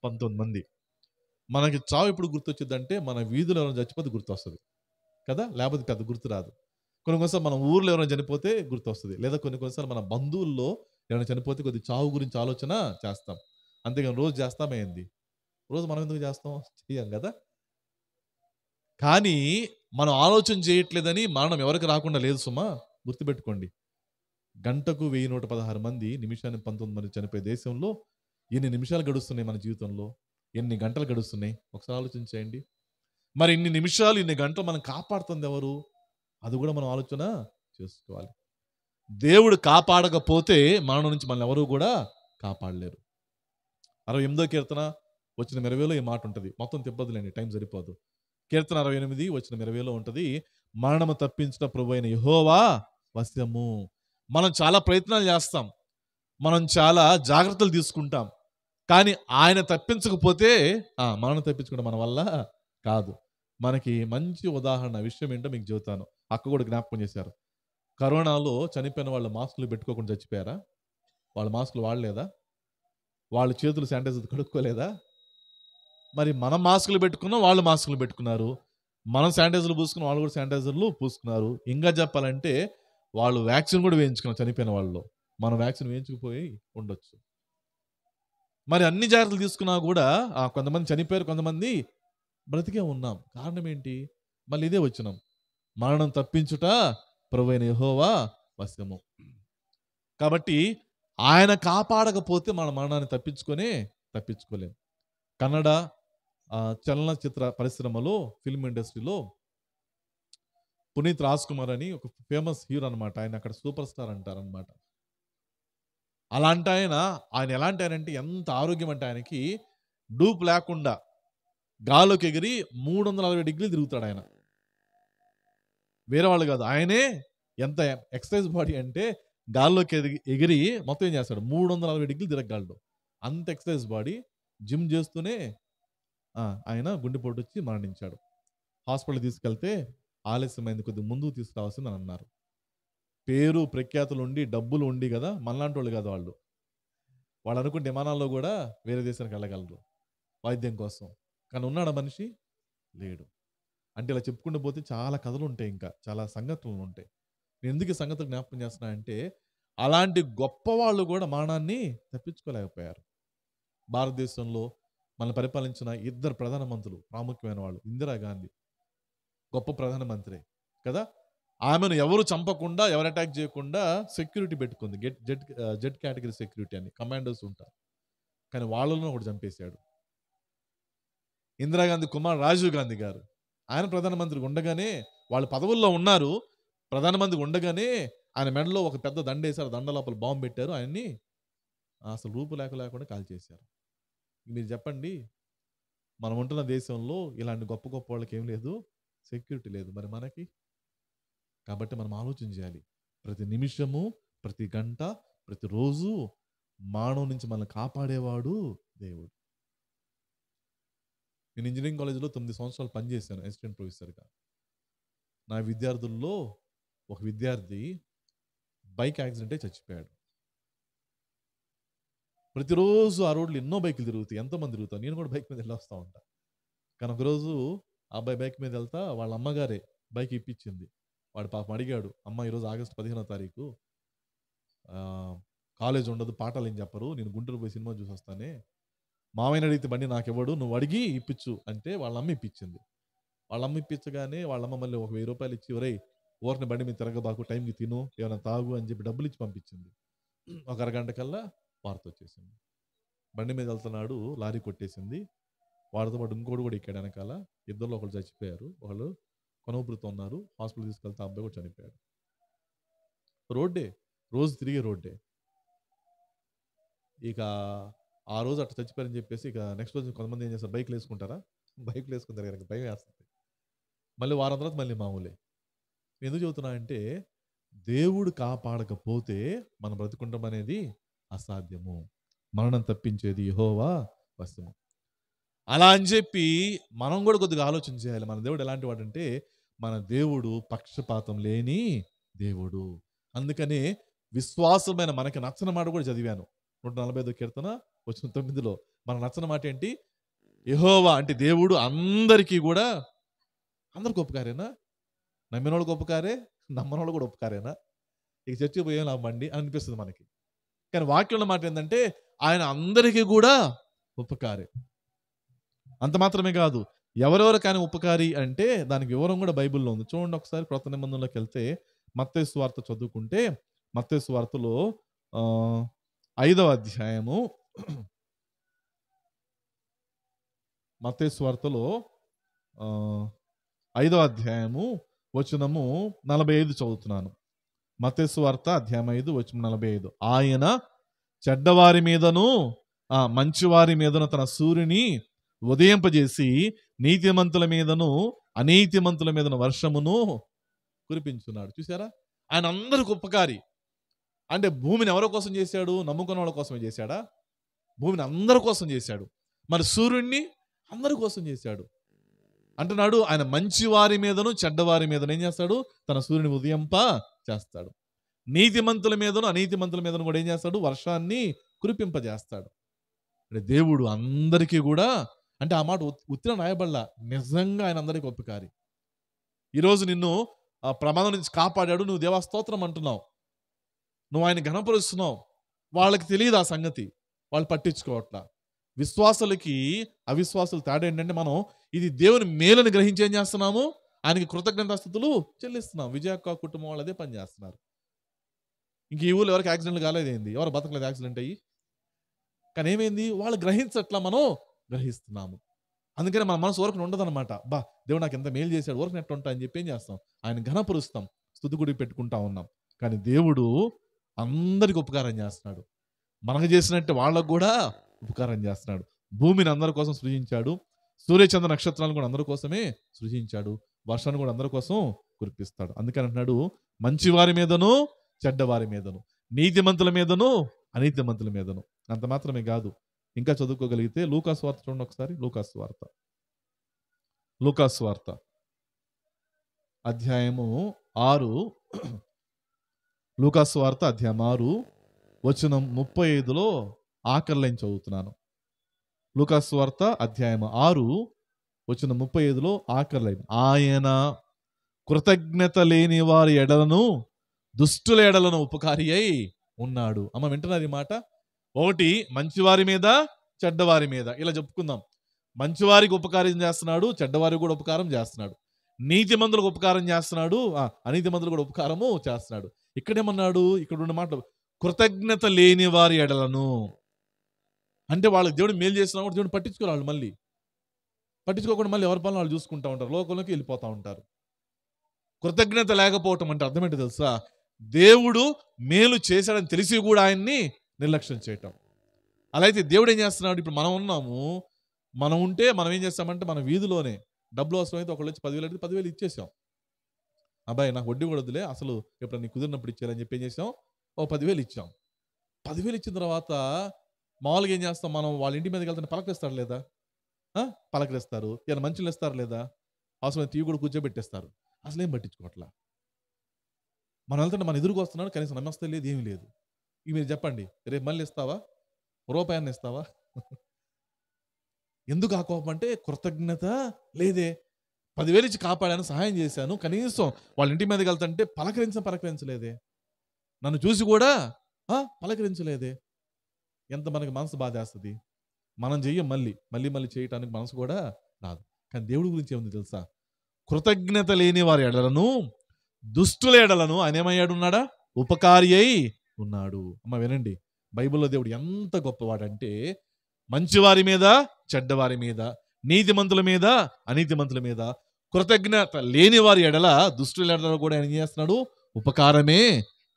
19 మంది. మనకి చావు ఎప్పుడు గుర్తొచ్చిద్దంటే మన వీధిలో ఎవరైనా చచ్చిపోతే గుర్తొస్తది కదా! లేకపోతే పెద్ద గుర్తు రాదు. కొన్నిసార్లు మన ఊర్లో ఎవరైనా చనిపోతే గుర్తొస్తది. లేదా కొన్నిసార్లు మన బంధువుల్లో ఎవరైనా చనిపోతే కొద్దిగా చావు గురించి ఆలోచన చేస్తాం. అంతేగాని రోజు చేస్తామా ఏంది? రోజు మనం ఎందుకు చేస్తాం? చెయ్యం కదా! కానీ మనం ఆలోచన చేయట్లేదని మరణం ఎవరికి రాకుండా లేదు సుమా. గుర్తుపెట్టుకోండి. గంటకు 1116 మంది, నిమిషానికి 19 మంది చనిపోయే దేశంలో ఎన్ని నిమిషాలు గడుస్తున్నాయి మన జీవితంలో? ఎన్ని గంటలు గడుస్తున్నాయి? ఒకసారి ఆలోచించేయండి. మరి ఇన్ని నిమిషాలు, ఇన్ని గంటలు మనం కాపాడుతుంది ఎవరు? అది కూడా మనం ఆలోచన చేసుకోవాలి. దేవుడు కాపాడకపోతే మరణం నుంచి మనల్ని ఎవరు కూడా కాపాడలేరు. 68వ కీర్తన వచ్చిన 20లో ఈ మాట ఉంటుంది. మొత్తం తిప్పదులేండి, టైం సరిపోదు. కీర్తన 68 వచ్చిన 20లో ఉంటుంది. మరణము తప్పించిన ప్రభువైన యెహోవా వశము. మనం చాలా ప్రయత్నాలు చేస్తాం. మనం చాలా జాగ్రత్తలు తీసుకుంటాం. కానీ ఆయన తప్పించకపోతే మరణం తప్పించుకోవడం మన వల్ల కాదు. మనకి మంచి ఉదాహరణ విషయం ఏంటో మీకు చెబుతాను. అక్క కూడా జ్ఞాపకం చేశారు. కరోనాలో చనిపోయిన వాళ్ళు మాస్కులు పెట్టుకోకుండా చచ్చిపోయారా? వాళ్ళు మాస్కులు వాడలేదా? వాళ్ళ చేతులు శానిటైజర్ కడుక్కోలేదా? మరి మనం మాస్కులు పెట్టుకున్నాం, వాళ్ళు మాస్కులు పెట్టుకున్నారు. మనం శానిటైజర్లు పూసుకున్నాం, వాళ్ళు కూడా శానిటైజర్లు పూసుకున్నారు. ఇంకా చెప్పాలంటే వాళ్ళు వ్యాక్సిన్ కూడా వేయించుకున్నారు చనిపోయిన వాళ్ళు. మనం వ్యాక్సిన్ వేయించుకుపోయి ఉండొచ్చు. మరి అన్ని జాగ్రత్తలు తీసుకున్నా కూడా కొంతమంది చనిపోయారు, కొంతమంది బ్రతికే ఉన్నాం. కారణం ఏంటి? మళ్ళీ ఇదే వచ్చినాం. మరణం తప్పించుట ప్రభువైన యెహోవా వశము. కాబట్టి ఆయన కాపాడకపోతే మన మరణాన్ని తప్పించుకోలేం. కన్నడ చలనచిత్ర పరిశ్రమలో, ఫిల్మ్ ఇండస్ట్రీలో పునీత్ రాజ్ కుమార్ అని ఒక ఫేమస్ హీరో అనమాట. ఆయన అక్కడ సూపర్ స్టార్ అంటారనమాట. అలాంటి ఆయన ఎలాంటి ఆయన అంటే ఎంత ఆరోగ్యం అంటే ఆయనకి డూప్ లేకుండా గాల్లోకి ఎగిరి 360 డిగ్రీలు తిరుగుతాడు ఆయన. వేరే వాళ్ళు కాదు, ఆయనే. ఎంత ఎక్సర్సైజ్ బాడీ అంటే గాల్లోకి ఎగిరి మొత్తం ఏం చేస్తాడు, 360 డిగ్రీలు తిరగలడు. అంత ఎక్సర్సైజ్ బాడీ. జిమ్ చేస్తూనే ఆయన గుండెపోటు వచ్చి మరణించాడు. హాస్పిటల్ తీసుకెళ్తే ఆలస్యమైంది, కొద్దిగా ముందుకు తీసుకురావాల్సింది అని అన్నారు. పేరు ప్రఖ్యాతులు ఉండి, డబ్బులు ఉండి కదా, మనలాంటి వాళ్ళు కాదు వాళ్ళు. వాళ్ళు అనుకుంటే విమానాల్లో కూడా వేరే దేశానికి వెళ్ళగలరు వైద్యం కోసం. కానీ ఉన్నాడా మనిషి? లేడు. అంటే ఇలా చెప్పుకుంటూ పోతే చాలా కథలు ఉంటాయి, ఇంకా చాలా సంగతులు ఉంటాయి. నేను ఎందుకు ఈ సంగతులు జ్ఞాపకం చేస్తున్నా అంటే అలాంటి గొప్ప వాళ్ళు కూడా మరణాన్ని తప్పించుకోలేకపోయారు. భారతదేశంలో మన పరిపాలించిన 2 ప్రధానమంత్రులు ప్రాముఖ్యమైన వాళ్ళు. ఇందిరాగాంధీ గొప్ప ప్రధానమంత్రి కదా. ఆమెను ఎవరు చంపకుండా, ఎవరు అటాక్ చేయకుండా సెక్యూరిటీ పెట్టుకుంది. జెడ్ కేటగిరీ సెక్యూరిటీ అని కమాండోస్ ఉంటారు. కానీ వాళ్ళను ఒకటి చంపేశాడు. ఇందిరాగాంధీ కుమార్ రాజీవ్ గాంధీ గారు, ఆయన ప్రధానమంత్రి ఉండగానే, వాళ్ళు పదవుల్లో ఉన్నారు, ప్రధానమంత్రి ఉండగానే ఆయన మెడలో ఒక పెద్ద దండ వేశారు. దండ లోపల బాంబు పెట్టారు. ఆయన్ని అసలు రూపు లేకుండా కాల్చేశారు. మీరు చెప్పండి, మనం ఉంటున్న దేశంలో ఇలాంటి గొప్ప గొప్ప వాళ్ళకి ఏం లేదు, సెక్యూరిటీ లేదు. మరి మనకి? కాబట్టి మనం ఆలోచన చేయాలి. ప్రతి నిమిషము, ప్రతి గంట, ప్రతిరోజు మానవ నుంచి మనల్ని కాపాడేవాడు దేవుడు. నేను ఇంజనీరింగ్ కాలేజీలో 9 సంవత్సరాలు పనిచేశాను అసిస్టెంట్ ప్రొఫెసర్గా. నా విద్యార్థుల్లో ఒక విద్యార్థి బైక్ యాక్సిడెంట్ అయి చచ్చిపోయాడు. ప్రతిరోజు ఆ రోడ్లు ఎన్నో బైకులు తిరుగుతాయి, ఎంతోమంది తిరుగుతారు. నేను కూడా బైక్ మీద వెళ్ళి వస్తూ ఉంటా. కానీ ఒకరోజు ఆ అబ్బాయి బైక్ మీద వెళ్తా వాళ్ళ అమ్మగారే బైక్ ఇప్పించింది. వాడు పాపం అడిగాడు, అమ్మ ఈరోజు ఆగస్టు 15వ తారీఖు కాలేజ్ ఉండదు, పాఠాలు ఏం చెప్పరు, నేను గుంటూరు పోయి సినిమా చూసి వస్తానే, మామయ్యని అడిగితే బండి నాకు ఇవ్వడు, నువ్వు అడిగి ఇప్పించు అంటే వాళ్ళ అమ్మ ఇప్పించింది. వాళ్ళ అమ్మ ఇప్పించగానే వాళ్ళ అమ్మ మళ్ళీ ఒక 1000 రూపాయలు ఇచ్చి, ఒరేయ్ ఊరిని బండి మీద తిరగబాకు, టైంకి తిను, ఏమైనా తాగు అని చెప్పి డబ్బులు ఇచ్చి పంపించింది. ఒక అరగంట కల్లా వార్త వచ్చేసింది. బండి మీద వెళ్తున్నాడు, లారీ కొట్టేసింది. వాడితో పాటు ఇంకోటి కూడా ఎక్కాడు వెనకాల. ఇద్దరిలో ఒకళ్ళు చచ్చిపోయారు. వాళ్ళు కొనవృతం ఉన్నారు. హాస్పిటల్ తీసుకెళ్తే ఆ అబ్బాయి కూడా చనిపోయాడు. రోడ్డే, రోజు తిరిగే రోడ్డే. ఇక ఆ రోజు అట్లా చచ్చిపోయారని చెప్పేసి ఇక నెక్స్ట్ రోజు కొంతమంది ఏం చేస్తారు, బైక్లు వేసుకుంటారా, బైక్లు వేసుకుంటారు కనుక భయం వేస్తుంది. మళ్ళీ వారం తర్వాత మళ్ళీ మామూలే. ఎందుకు చెబుతున్నా అంటే దేవుడు కాపాడకపోతే మనం బ్రతుకుంటాం అనేది అసాధ్యము. మరణం తప్పించేది యెహోవా వశము. అలా అని చెప్పి మనం కూడా కొద్దిగా ఆలోచన చేయాలి. మన దేవుడు ఎలాంటి వాడంటే మన దేవుడు పక్షపాతం లేని దేవుడు. అందుకనే విశ్వాసమైన మనకి నచ్చని మాట కూడా చదివాను. 145వ కీర్తన వచనం 9లో మనకు నచ్చని మాట ఏంటి? యెహోవా అంటే దేవుడు అందరికీ కూడా అందరికి ఉపకారేనా? నమ్మినోళ్ళకి ఉపకారే, నమ్మనోళ్ళు కూడా ఉపకారేనా? ఇక చర్చికి పోయేం లాభమండి అని అనిపిస్తుంది మనకి. కానీ వాక్యంలో మాట ఏంటంటే ఆయన అందరికీ కూడా ఉపకారే. అంత మాత్రమే కాదు, ఎవరెవరికి ఆయన ఉపకారి అంటే దానికి వివరం కూడా బైబిల్లో ఉంది. చూడండి ఒకసారి క్రొత్త నిబంధనలోకి వెళ్తే మత్తయి సువార్త చదువుకుంటే మత్తయి సువార్తలో 5వ అధ్యాయము మత్తయి సువార్తలో 5వ అధ్యాయము వచనము 45 చదువుతున్నాను. మత్తయి సువార్త అధ్యాయం 5 వచనం 45. ఆయన చెడ్డవారి మీదను మంచివారి మీదను తన సూర్యుని ఉదయింపజేసి నీతిమంతుల మీదను అనీతిమంతుల మీదను వర్షమును కురిపించున్నాడు. చూసారా? ఆయన అందరికి ఉపకారి. అంటే భూమిని ఎవరి కోసం చేశాడు? నమ్ముకున్న వాళ్ళ కోసమే చేశాడా? భూమిని అందరి కోసం చేశాడు. మరి సూర్యుడిని అందరి కోసం చేశాడు. అంటున్నాడు ఆయన మంచివారి మీదను చెడ్డవారి మీదను ఏం చేస్తాడు? తన సూర్యుని ఉదయింప చేస్తాడు. నీతిమంతుల మీదను అనీతిమంతుల మీదను కూడా ఏం చేస్తాడు? వర్షాన్ని కురిపింపజేస్తాడు. అంటే దేవుడు అందరికీ కూడా, అంటే ఆ మాట ఉత్తిన రాయబడలా, నిజంగా ఆయన అందరికీ ఉపకారి. ఈరోజు నిన్ను ఆ ప్రమాదం నుంచి కాపాడాడు, నువ్వు దేవా స్తోత్రం అంటున్నావు, నువ్వు ఆయన ఘనపరుస్తున్నావు. వాళ్ళకి తెలియదు ఆ సంగతి, వాళ్ళు పట్టించుకోవట్లా. విశ్వాసులకి అవిశ్వాసులు తేడా ఏంటంటే మనం ఇది దేవుని మేలుని గ్రహించి ఏం చేస్తున్నాము? ఆయనకి కృతజ్ఞతాస్తుతులు చెల్లిస్తున్నాం. విజయక్క కుటుంబం వాళ్ళు అదే పని చేస్తున్నారు. ఇంక ఈ ఊళ్ళో ఎవరికి యాక్సిడెంట్లు కాలేదేంది? ఎవరు బతకలేదు యాక్సిడెంట్ అయ్యి? కానీ ఏమైంది? వాళ్ళు గ్రహించట్లా, మనం గ్రహిస్తున్నాము. అందుకని మన మనసు ఊరకు ఉండదన్నమాట. బా దేవుడు నాకు ఎంత మేలు చేశాడు, ఊరకు నెట్ ఉంటా అని చెప్పి ఏం చేస్తాం? ఆయన ఘనపరుస్తాం, స్తుతి గుడి పెట్టుకుంటా ఉన్నాం. కానీ దేవుడు అందరికి ఉపకారం చేస్తున్నాడు. మనకు చేసినట్టు వాళ్ళకు కూడా ఉపకారం చేస్తున్నాడు. భూమిని అందరి కోసం సృజించాడు. సూర్యచంద్ర నక్షత్రాలను కూడా అందరి కోసమే సృజించాడు. వర్షాన్ని కూడా అందరి కోసం కురిపిస్తాడు. అందుకని అంటున్నాడు మంచివారి మీదను చెడ్డవారి మీదను, నీతిమంతుల మీదను అనీతిమంతుల మీదను. అంత మాత్రమే కాదు, ఇంకా చదువుకోగలిగితే లూకాసు వార్త చూడండి ఒకసారి. లూకాసు వార్త అధ్యాయము 6, లూకాసు వార్త అధ్యాయం 6 వచనం 35లో ఆఖరి లైన్ చదువుతున్నాను. లూకాసు వార్త అధ్యాయం 6 వచనం 35లో ఆఖరి లైన్. ఆయన కృతజ్ఞత లేని వారి ఎడలను దుష్టుల ఎడలను ఉపకారి అయి ఉన్నాడు. అమ్మ వింటున్నారు ఈ మాట? ఒకటి మంచివారి మీద చెడ్డవారి మీద ఇలా చెప్పుకుందాం. మంచివారికి ఉపకారం చేస్తున్నాడు, చెడ్డవారికి కూడా ఉపకారం చేస్తున్నాడు. నీతిమంతులకు ఉపకారం చేస్తున్నాడు, అనీతిమంతులు కూడా ఉపకారము చేస్తున్నాడు. ఇక్కడేమన్నాడు? ఇక్కడ ఉన్న మాటలు కృతజ్ఞత లేని వారి ఎడలను, అంటే వాళ్ళకి దేవుడు మేలు చేసినా కూడా దేవుడు పట్టించుకోవాలి. మళ్ళీ పట్టించుకోకుండా మళ్ళీ ఎవరి పనులు వాళ్ళు చూసుకుంటూ ఉంటారు, లోకంలోకి వెళ్ళిపోతూ ఉంటారు. కృతజ్ఞత లేకపోవటం అంటే అర్థం ఏంటో తెలుసా? దేవుడు మేలు చేశాడని తెలిసి కూడా ఆయన్ని నిర్లక్ష్యం చేయటం. అలా అయితే దేవుడు ఏం చేస్తున్నాడు? ఇప్పుడు మనం ఉన్నాము, మనం ఉంటే మనం ఏం చేస్తామంటే మన వీధిలోనే డబ్బులు అవసరం అయితే ఒకళ్ళు వచ్చి 10,000 అయితే 10,000 ఇచ్చేసాం. అబ్బాయి నాకు వడ్డీ కూడా వద్దులే, అసలు ఎప్పుడు నీకు కుదిరినప్పుడు ఇచ్చేయాలని చెప్పి ఏం చేసాం? 10,000 ఇచ్చాం. 10,000 ఇచ్చిన తర్వాత మామూలుగా ఏం చేస్తాం? మనం వాళ్ళ ఇంటి మీదకి వెళ్తే పలకరిస్తారు లేదా? పలకరిస్తారు. ఏమైనా మంచులు ఇస్తారు లేదా? అవసరమైన టీవీ కూడా కూర్చోబెట్టేస్తారు. అసలు ఏం పట్టించుకోవట్లా. మనం వెళ్తుంటే మన ఎదురుకు వస్తున్నాడు, కనీసం నమస్తే లేదు, ఏమీ లేదు. ఇక మీరు చెప్పండి, రేపు మళ్ళీ ఇస్తావా? రూపాయన్ని ఇస్తావా? ఎందుకు ఆ కోపం అంటే కృతజ్ఞత లేదే. 10,000 ఇచ్చి కాపాడాను, సహాయం చేశాను, కనీసం వాళ్ళ ఇంటి మీదకి వెళ్తుంటే పలకరించలేదే, నన్ను చూసి కూడా పలకరించలేదే. ఎంత మనకి మనసు బాధేస్తుంది. మనం చెయ్యం, మళ్ళీ చేయటానికి మనసు కూడా రాదు. కానీ దేవుడి గురించి ఏముంది తెలుసా? కృతజ్ఞత లేని వారి ఎడలను దుష్టుల ఎడలను ఆయన ఏమయ్యాడు? ఉన్నాడా? ఉపకారి అయి ఉన్నాడు. అమ్మ వినండి, బైబిల్లో దేవుడు ఎంత గొప్పవాడంటే మంచివారి మీద చెడ్డవారి మీద, నీతిమంతుల మీద అనీతిమంతుల మీద, కృతజ్ఞత లేని వారి ఎడల దుష్టుల ఎడల కూడా ఆయన ఏం చేస్తున్నాడు? ఉపకారమే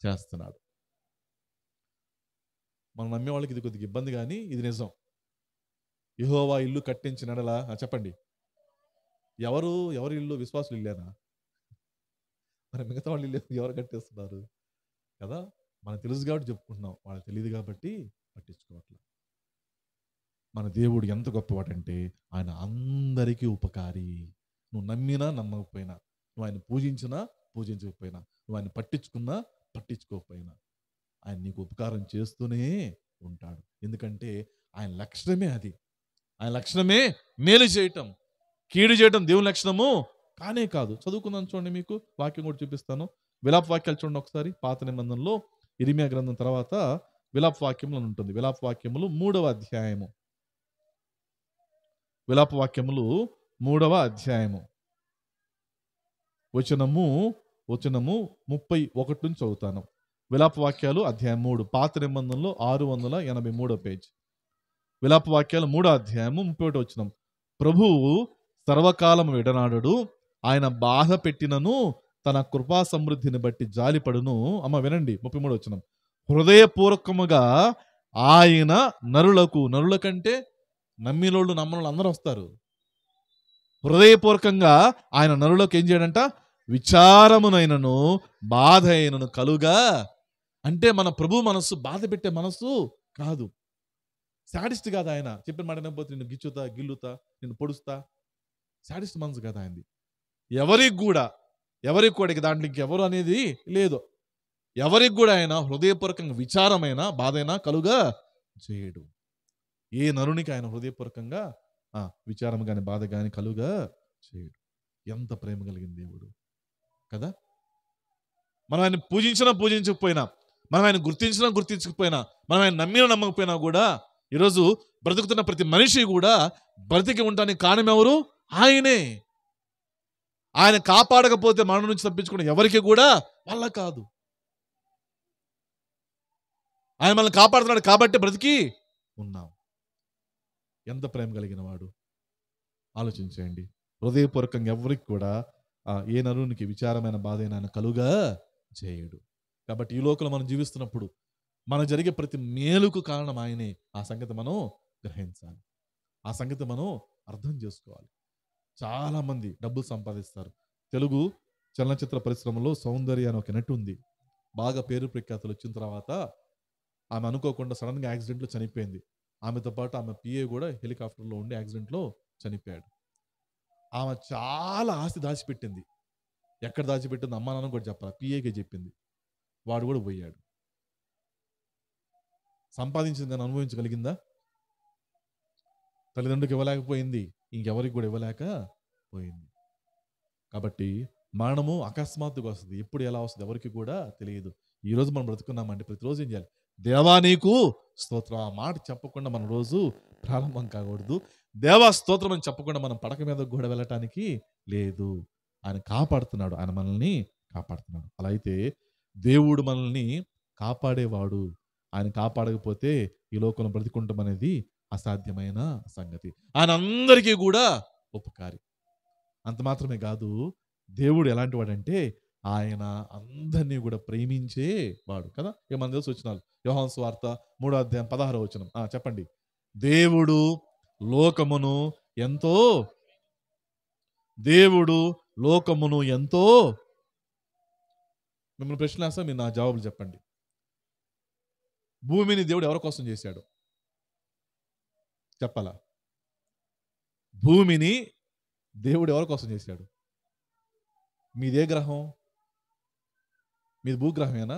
చేస్తున్నాడు. మనం నమ్మే వాళ్ళకి ఇది కొద్దిగా ఇబ్బంది, కానీ ఇది నిజం. యెహోవా ఇల్లు కట్టించిన ఎడల చెప్పండి, ఎవరు ఇల్లు? విశ్వాసులు ఇల్లేనా? మరి మిగతా వాళ్ళు ఇల్లు ఎవరు కట్టేస్తున్నారు కదా? మనకు తెలుసు కాబట్టి చెప్పుకుంటున్నాం, వాళ్ళకి తెలియదు కాబట్టి పట్టించుకోవట్లేదు. మన దేవుడు ఎంత గొప్పవాడంటే ఆయన అందరికీ ఉపకారి. నువ్వు నమ్మినా నమ్మకపోయినా, నువ్వు ఆయన పూజించినా పూజించకపోయినా, నువ్వు ఆయన పట్టించుకున్నా పట్టించుకోకపోయినా, ఆయన నీకు ఉపకారం చేస్తూనే ఉంటాడు. ఎందుకంటే ఆయన లక్షణమే అది. ఆయన లక్షణమే మేలు చేయటం. కీడు చేయటం దేవుని లక్షణము కానే కాదు. చదువుకుందాం చూడండి, మీకు వాక్యం కూడా చూపిస్తాను. విలాప వాక్యాలు చూడండి ఒకసారి. పాత నిబంధనలో ఇర్మియా గ్రంథం తర్వాత విలాప వాక్యములు అని ఉంటుంది. విలాప వాక్యములు 3వ అధ్యాయము. విలాప వాక్యములు 3వ అధ్యాయము వచనము 31 నుంచి చదువుతాను. విలాప వాక్యాలు అధ్యాయం 3, పాత నిబంధనలో 683 పేజ్. విలాప వాక్యాలు 3వ అధ్యాయము 31 వచనం. ప్రభువు సర్వకాలము విడనాడడు, ఆయన బాధ పెట్టినను తన కృపా సమృద్ధిని బట్టి జాలిపడును. అమ్మ వినండి, 33 వచనం. హృదయపూర్వకముగా ఆయన నరులకంటే నమ్మినోళ్ళు నమ్మనోళ్ళు అందరూ వస్తారు. హృదయపూర్వకంగా ఆయన నరులకు ఏం చేయడంట? విచారమునైనను బాధ అయినను కలుగా. అంటే మన ప్రభు మనస్సు బాధ పెట్టే మనస్సు కాదు, శాడిస్ట్ కాదు. ఆయన చెప్పిన మాట వినకపోతే నిన్ను గిచ్చుతా, గిల్లుతా, నిన్ను పొడుస్తా, శాడిస్ట్ మనసు కదా ఆయనది. ఎవరికి కూడా దాంట్లో ఇంకెవరు అనేది లేదు. ఎవరికి కూడా ఆయన హృదయపూర్వకంగా విచారమైన బాధైనా కలుగా చేయడు. ఏ నరునికి ఆయన హృదయపూర్వకంగా విచారం కానీ బాధ కానీ కలుగా చేయడు. ఎంత ప్రేమ కలిగిన దేవుడు కదా. మనం ఆయన పూజించకపోయినా, మనం ఆయన గుర్తించకపోయినా, మనం ఆయన నమ్మకపోయినా కూడా ఈరోజు బ్రతుకుతున్న ప్రతి మనిషి కూడా బ్రతికి ఉండడానికి కారణం ఎవరు? ఆయనే. ఆయన కాపాడకపోతే మరణం నుంచి తప్పించుకున్న ఎవరికి కూడా వల్ల కాదు. ఆయన మనల్ని కాపాడుతున్నాడు కాబట్టి బ్రతికి ఉన్నాం. ఎంత ప్రేమ కలిగిన వాడు ఆలోచించేయండి. హృదయపూర్వకంగా ఎవరికి కూడా ఏ నరునికి విచారమైన బాధ అయినా ఆయన కలుగా చేయడు. కాబట్టి ఈ లోకంలో మనం జీవిస్తున్నప్పుడు మనకు జరిగే ప్రతి మేలుకు కారణం ఆయనే. ఆ సంగతి మనం గ్రహించాలి, ఆ సంగతి మనం అర్థం చేసుకోవాలి. చాలా మంది డబ్బులు సంపాదిస్తారు. తెలుగు చలనచిత్ర పరిశ్రమలో సౌందర్య అని ఒక నటి ఉంది. బాగా పేరు ప్రఖ్యాతులు వచ్చిన తర్వాత ఆమె అనుకోకుండా సడన్గా యాక్సిడెంట్లో చనిపోయింది. ఆమెతో పాటు ఆమె పిఏ కూడా హెలికాప్టర్లో ఉండి యాక్సిడెంట్లో చనిపోయాడు. ఆమె చాలా ఆస్తి దాచిపెట్టింది. ఎక్కడ దాచిపెట్టింది అమ్మా నాన్న కూడా చెప్పాలి, పిఏకే చెప్పింది. వాడు కూడా పోయాడు. సంపాదించింది కానీ అనుభవించగలిగిందా? తల్లిదండ్రులకు ఇవ్వలేకపోయింది, ఇంకెవరికి కూడా ఇవ్వలేకపోయింది. కాబట్టి మరణము అకస్మాత్తుగా వస్తుంది. ఎప్పుడు ఎలా వస్తుంది ఎవరికి కూడా తెలియదు. ఈరోజు మనం బ్రతుకున్నామంటే ప్రతిరోజు ఏం చేయాలి? దేవా నీకు స్తోత్రం. ఆ మాట చెప్పకుండా మన రోజు ప్రారంభం కాకూడదు. దేవా స్తోత్రం అని చెప్పకుండా మనం పడక మీద కూడా వెళ్ళటానికి లేదు. ఆయన కాపాడుతున్నాడు, ఆయన మనల్ని కాపాడుతున్నాడు. అలా అయితే దేవుడు మనల్ని కాపాడేవాడు. ఆయన కాపాడకపోతే ఈ లోకంలో బ్రతికుంటాం అనేది అసాధ్యమైన సంగతి. ఆయన అందరికీ కూడా ఉపకారి. అంత మాత్రమే కాదు, దేవుడు ఎలాంటి వాడంటే ఆయన అందరినీ కూడా ప్రేమించేవాడు కదా. ఇక మన తెలుసు వచ్చినారు. యోహాను సువార్త 3వ అధ్యాయం 16వ వచనం. చెప్పండి. దేవుడు లోకమును ఎంతో మిమ్మల్ని ప్రశ్న వేస్తా, మీరు నా జవాబులు చెప్పండి. భూమిని దేవుడు ఎవరి కోసం చేశాడు చెప్పాలా? భూమిని దేవుడు ఎవరి కోసం చేశాడు? మీదే గ్రహం? మీది భూగ్రహమేనా?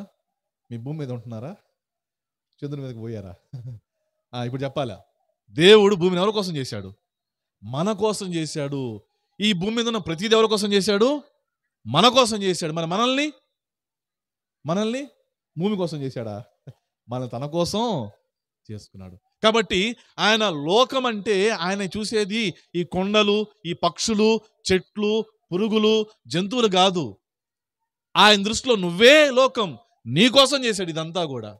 మీ భూమి మీద ఉంటున్నారా? చంద్రుని మీదకి పోయారా? ఇప్పుడు చెప్పాలా? దేవుడు భూమిని ఎవరి కోసం చేశాడు? మన కోసం చేశాడు. ఈ భూమి మీద ఉన్న ప్రతిదీ ఎవరి కోసం చేశాడు? మన కోసం చేశాడు. మరి మనల్ని భూమి కోసం చేశాడా? మనల్ని తన కోసం చేసుకున్నాడు. కాబట్టి ఆయన లోకం అంటే ఆయన చూసేది ఈ కొండలు, ఈ పక్షులు, చెట్లు, పురుగులు, జంతువులు కాదు. ఆయన దృష్టిలో నువ్వే లోకం. నీ కోసం చేశాడు ఇదంతా కూడా.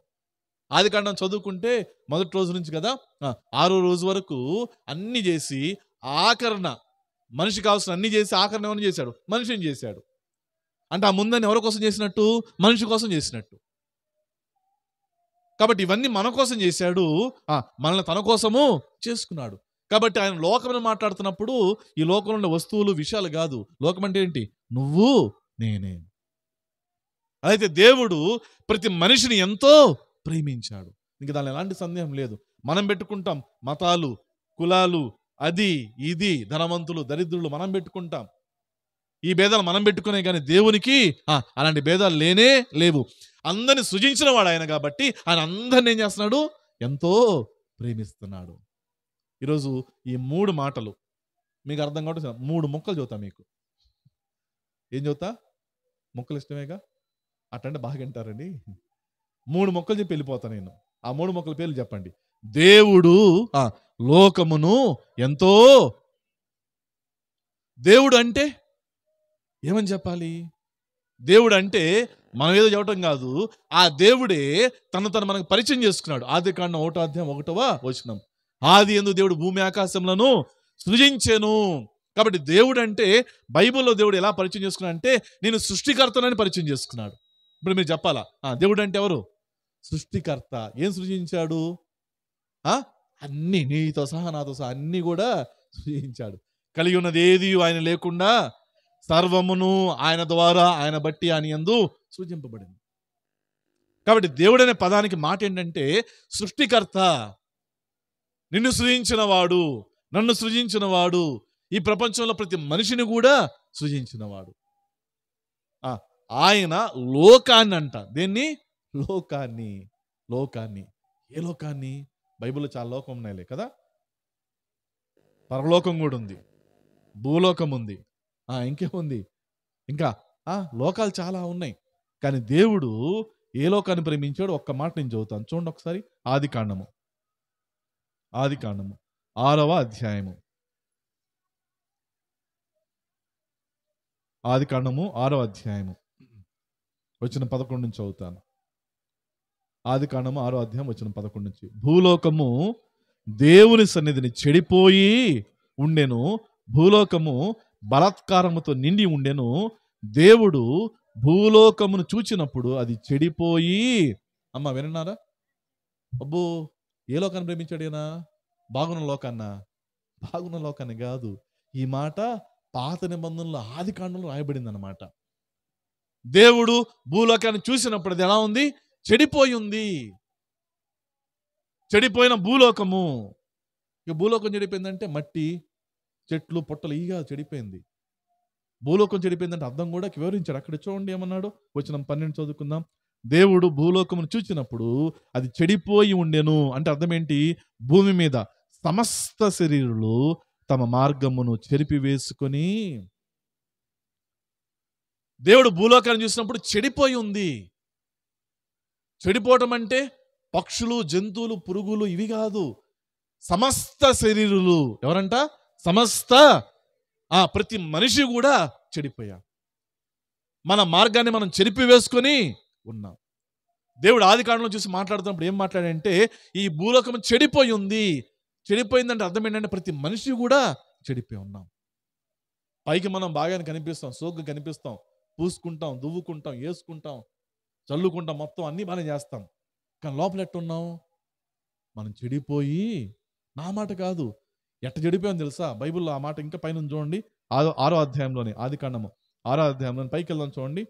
ఆదికాండం చదువుకుంటే మొదటి రోజు నుంచి కదా 6వ రోజు వరకు అన్ని చేసి ఆఖరణ మనిషి కావాల్సిన అన్ని చేసి ఆఖరణ ఏమని చేశాడు? మనిషిని చేశాడు. అంటే ఆ ముందని ఎవరి కోసం చేసినట్టు? మనిషి కోసం చేసినట్టు. కాబట్టి ఇవన్నీ మన కోసం చేశాడు, మనల్ని తన కోసము చేసుకున్నాడు. కాబట్టి ఆయన లోకమని మాట్లాడుతున్నప్పుడు ఈ లోకంలో ఉండే వస్తువులు, విషయాలు కాదు. లోకం అంటే ఏంటి? నువ్వు, నేనే. అయితే దేవుడు ప్రతి మనిషిని ఎంతో ప్రేమించాడు. ఇంక దానిలో ఎలాంటి సందేహం లేదు. మనం పెట్టుకుంటాం మతాలు, కులాలు, అది ఇది, ధనవంతులు, దరిద్రులు మనం పెట్టుకుంటాం. ఈ భేదాలు మనం పెట్టుకునే కానీ దేవునికి అలాంటి భేదాలు లేనే లేవు. అందరిని సృజించిన వాడు ఆయన కాబట్టి ఆయన అందరిని ఏం చేస్తున్నాడు? ఎంతో ప్రేమిస్తున్నాడు. ఈరోజు ఈ 3 మాటలు మీకు అర్థం కావడం 3 ముక్కలు చదువుతా మీకు. ఏం చదువుతా? ముక్కలు ఇష్టమేగా, అట్టంటే బాగా వింటారండి. 3 ముక్కలు చెప్పి వెళ్ళిపోతా నేను. ఆ 3 ముక్కల పేర్లు చెప్పండి. దేవుడు లోకమును ఎంతో, దేవుడు అంటే ఏమని చెప్పాలి? దేవుడు అంటే మనం ఏదో చెప్పటం కాదు, ఆ దేవుడే తను మనకు పరిచయం చేసుకున్నాడు. ఆదికాండం 1వ అధ్యాయం 1వ వచనం, ఆది యందు దేవుడు భూమి ఆకాశములను సృజించెను. కాబట్టి దేవుడు అంటే బైబిల్లో దేవుడు ఎలా పరిచయం చేసుకున్నాడు అంటే, నేను సృష్టికర్తనని పరిచయం చేసుకున్నాడు. ఇప్పుడు మీరు చెప్పాలా, దేవుడు అంటే ఎవరు? సృష్టికర్త. ఏం సృజించాడు? అన్ని, నీతో సహా నాతో సహా అన్ని కూడా సృజించాడు. కలిగి ఉన్నది ఏది ఆయన లేకుండా సర్వమును ఆయన ద్వారా, ఆయన బట్టి, ఆయన యందు సృజింపబడింది. కాబట్టి దేవుడు అనే పదానికి మాట ఏంటంటే సృష్టికర్త. నిన్ను సృజించిన వాడు, నన్ను సృజించిన వాడు, ఈ ప్రపంచంలో ప్రతి మనిషిని కూడా సృజించినవాడు. ఆయన లోకాన్ని అంట. దేన్ని? లోకాన్ని. లోకాన్ని. ఏ లోకాన్ని? బైబిల్లో చాలా లోకం ఉన్నాయిలే కదా. పరలోకం కూడా ఉంది, భూలోకం ఉంది, ఇంకేముంది, ఇంకా లోకాలు చాలా ఉన్నాయి. కానీ దేవుడు ఏ లోకాన్ని ప్రేమించాడు? ఒక్క మాట నేను చదువుతాను, చూడండి ఒకసారి. ఆదికాండము 6వ అధ్యాయము. ఆదికాండము 6వ అధ్యాయము వచ్చిన 11 నుంచి చదువుతాను. ఆదికాండము 6వ అధ్యాయం వచ్చిన 11 నుంచి. భూలోకము దేవుని సన్నిధిని చెడిపోయి ఉండెను, భూలోకము బలాత్కారముతో నిండి ఉండెను. దేవుడు భూలోకమును చూచినప్పుడు అది చెడిపోయి, విన్నారా? అబ్బో, ఏ లోకాన్ని ప్రేమించాడు ఈయన? బాగున్న లోకాన్నా? బాగున్న లోకాన్ని కాదు. ఈ మాట పాత నిబంధనలో ఆదికాండంలో రాయబడింది అన్నమాట. దేవుడు భూలోకాన్ని చూసినప్పుడు అది ఎలా ఉంది? చెడిపోయి ఉంది. చెడిపోయిన భూలోకము. ఇక భూలోకం చెడిపోయిందంటే మట్టి, చెట్లు, పొట్టలు ఇగా చెడిపోయింది. భూలోకం చెడిపోయిందంటే అర్థం కూడా వివరించాడు. అక్కడ చూడండి ఏమన్నాడు, వచనం 12 చదువుకుందాం. దేవుడు భూలోకమును చూచినప్పుడు అది చెడిపోయి ఉండెను అంటే అర్థం ఏంటి? భూమి మీద సమస్త శరీరులు తమ మార్గమును చెరిపివేసుకొని. దేవుడు భూలోకాన్ని చూసినప్పుడు చెడిపోయి ఉంది. చెడిపోవటం అంటే పక్షులు, జంతువులు, పురుగులు ఇవి కాదు, సమస్త శరీరులు. ఎవరంట? సమస్త, ప్రతి మనిషి కూడా చెడిపోయా. మన మార్గాన్ని మనం చెరిపి వేసుకొని ఉన్నాం. దేవుడు ఆదికాండంలో చూసి మాట్లాడుతున్నప్పుడు ఏం మాట్లాడంటే, ఈ భూలోకం చెడిపోయి ఉంది. చెడిపోయిందంటే అర్థం ఏంటంటే ప్రతి మనిషి కూడా చెడిపోయి ఉన్నాం. పైకి మనం బాగానే కనిపిస్తాం, సోగ్గా కనిపిస్తాం, పూసుకుంటాం, దువ్వుకుంటాం, వేసుకుంటాం, చల్లుకుంటాం, మొత్తం అన్ని బాగానే చేస్తాం. కానీ లోపల ఎట్టున్నాం? మనం చెడిపోయి, నా మాట కాదు, ఎట్ట చెడిపోయామని తెలుసా? బైబిల్లో ఆ మాట ఇంకా పైన చూడండి. 6వ అధ్యాయంలోనే, ఆదికాండము 6వ అధ్యాయంలోని పైకి వెళ్దాం చూడండి.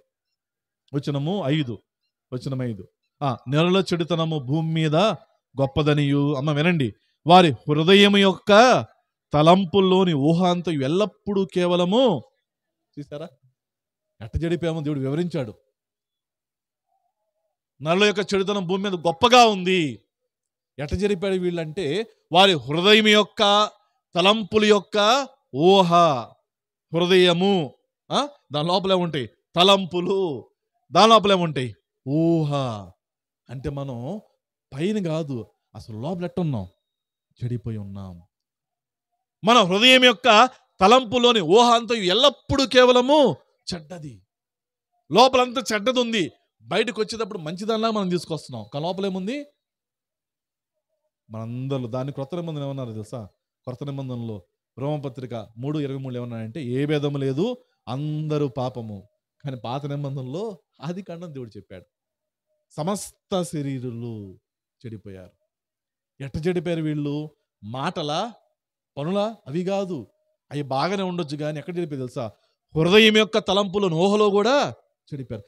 వచనము 5. నెలలో చెడుతనము భూమి మీద గొప్పదనియు. వినండి. వారి హృదయం యొక్క తలంపుల్లోని ఊహాంతయు ఎల్లప్పుడూ కేవలము. చూసారా ఎట్ట చెడిపోయామో దేవుడు వివరించాడు. నరుల యొక్క చెడుతనం భూమి మీద గొప్పగా ఉంది. ఎట్ట చెడిపాడు వీళ్ళంటే, వారి హృదయం యొక్క తలంపుల యొక్క ఊహ. హృదయము, దాని లోపలే ఉంటాయి తలంపులు, దాని లోపలే ఉంటాయి ఊహ. అంటే మనం పైన కాదు, అసలు లోపల ఎట్టున్నాం? చెడిపోయి ఉన్నాం. మన హృదయం యొక్క తలంపులోని ఊహ అంతా ఎల్లప్పుడూ కేవలము చెడ్డది. లోపలంతా చెడ్డది ఉంది, బయటకు వచ్చేటప్పుడు మంచిదానిలా మనం తీసుకొస్తున్నాం. కానీ లోపలేముంది? మనందరూ దాన్ని క్రొత్త నిబంధన ఏమన్నారు తెలుసా? క్రొత్త నిబంధనలో రోమపత్రిక 3:23 ఏమన్నాడంటే, ఏ భేదము లేదు, అందరూ పాపము. కానీ పాత నిబంధనలో ఆదికాండం దేవుడు చెప్పాడు, సమస్త శరీరులు చెడిపోయారు. ఎట్ట చెడిపోయారు వీళ్ళు? మాటలా, పనులా? అవి కాదు. అవి బాగానే ఉండొచ్చు, కానీ ఎక్కడ చెడిపోయి తెలుసా? హృదయం యొక్క తలంపులు నోహలో కూడా చెడిపోయారు.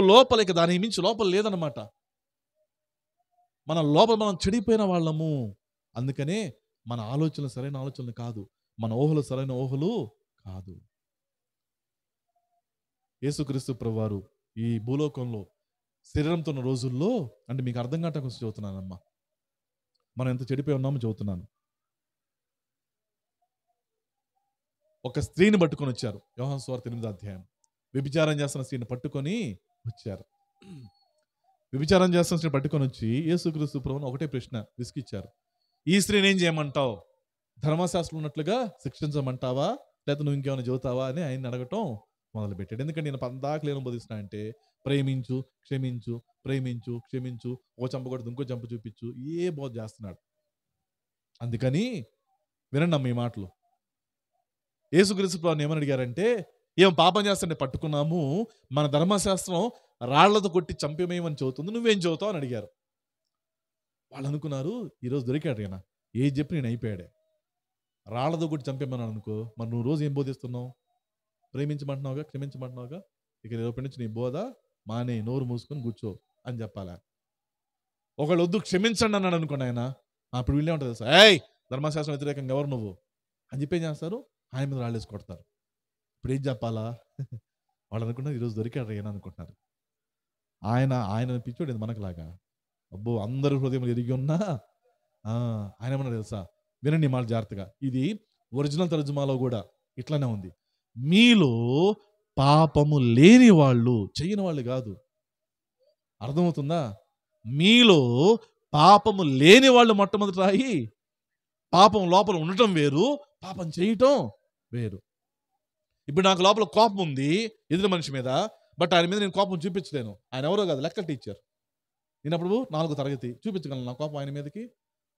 లోపల ఇక దాని మించి లోపల లేదన్నమాట. మన లోపల మనం చెడిపోయిన వాళ్ళము. అందుకనే మన ఆలోచనలు సరైన ఆలోచనలు కాదు, మన ఊహలు సరైన ఊహలు కాదు. యేసుక్రీస్తు ప్రభువారు ఈ భూలోకంలో శరీరంతో ఉన్న రోజుల్లో, అంటే మీకు అర్థం కావటం కోసం చెబుతున్నానమ్మా, మనం ఎంత చెడిపోయి ఉన్నామో చెబుతున్నాను. ఒక స్త్రీని పట్టుకొని వచ్చారు. యోహాను సువార్త 8వ అధ్యాయం. వ్యభిచారం చేస్తున్న స్త్రీని పట్టుకొని వచ్చారు. వ్యభిచారం చేస్తున్న స్త్రీని పట్టుకొని వచ్చి యేసుక్రీస్తు ప్రభువును ఒకటే ప్రశ్న విసిగిచ్చారు. ఈ స్త్రీని ఏం చేయమంటావు? ధర్మశాస్త్రం ఉన్నట్లుగా శిక్షించమంటావా, లేకపోతే నువ్వు ఇంకేమైనా చెబుతావా అని ఆయన అడగటం మొదలుపెట్టాడు. ఎందుకంటే నేను పందాకలేను బోధిస్తున్నా అంటే ప్రేమించు, క్షమించు, ప్రేమించు, క్షమించు, ఓ చంపకూడదు ఇంకో చంప చూపించు, ఏ బోధ చేస్తున్నాడు. అందుకని వినండి అమ్మ ఈ మాటలు. యేసుక్రీస్తు ప్రభువుని ఏమని అడిగారంటే, ఏం పాపం చేస్తుంటే పట్టుకున్నాము, మన ధర్మశాస్త్రం రాళ్లతో కొట్టి చంపేమని చెబుతుంది, నువ్వేం చెబుతావు అని అడిగారు. వాళ్ళు అనుకున్నారు ఈరోజు దొరికాడు ఈయన, ఏది చెప్పి నేను అయిపోయాడే. రాళ్లతో కొట్టి చంపేమన్నాను అనుకో, మరి నువ్వు రోజు ఏం బోధిస్తున్నావు? ప్రేమించమంటున్నావుగా, క్షమించమంటున్నావుగా, ఇక రేపటి నుంచి నీ బోధ మానే, నోరు మూసుకొని కూర్చో అని చెప్పాలా. ఒకళ్ళు వద్దు క్షమించండి అన్నాడు అనుకోండి ఆయన, అప్పుడు వీళ్ళే ఉంటుంది తెలుసా, ఏయ్ ధర్మశాస్త్రం వ్యతిరేకంగా ఎవరు నువ్వు అని చెప్పి ఏం చేస్తారు, ఆయన మీద రాళ్ళేసి కొడతారు. ఇప్పుడు ఏం చెప్పాలా? వాళ్ళు అనుకుంటారు ఈరోజు దొరికాడు ఈయన అనుకుంటున్నారు. ఆయన పిచ్చోడు ఇది మనకులాగా. అబ్బో అందరి హృదయం ఎరిగి ఉన్నా ఆయన ఏమన్నా తెలుసా, వినండి మాట జాగ్రత్తగా. ఇది ఒరిజినల్ తర్జుమాలో కూడా ఇట్లానే ఉంది. మీలో పాపము లేని వాళ్ళు, చేయని వాళ్ళు కాదు. అర్థమవుతుందా? మీలో పాపము లేని వాళ్ళు మొట్టమొదటి రాయి. పాపం లోపల ఉండటం వేరు, పాపం చేయటం వేరు. ఇప్పుడు నాకు లోపల కోపం ఉంది ఎదురు మనిషి మీద, బట్ ఆయన మీద నేను కోపం చూపించలేను. ఆయన ఎవరో కాదు, లెక్కల టీచర్. నేను అప్పుడు 4వ తరగతి చూపించగలను నా కోపం ఆయన మీదకి.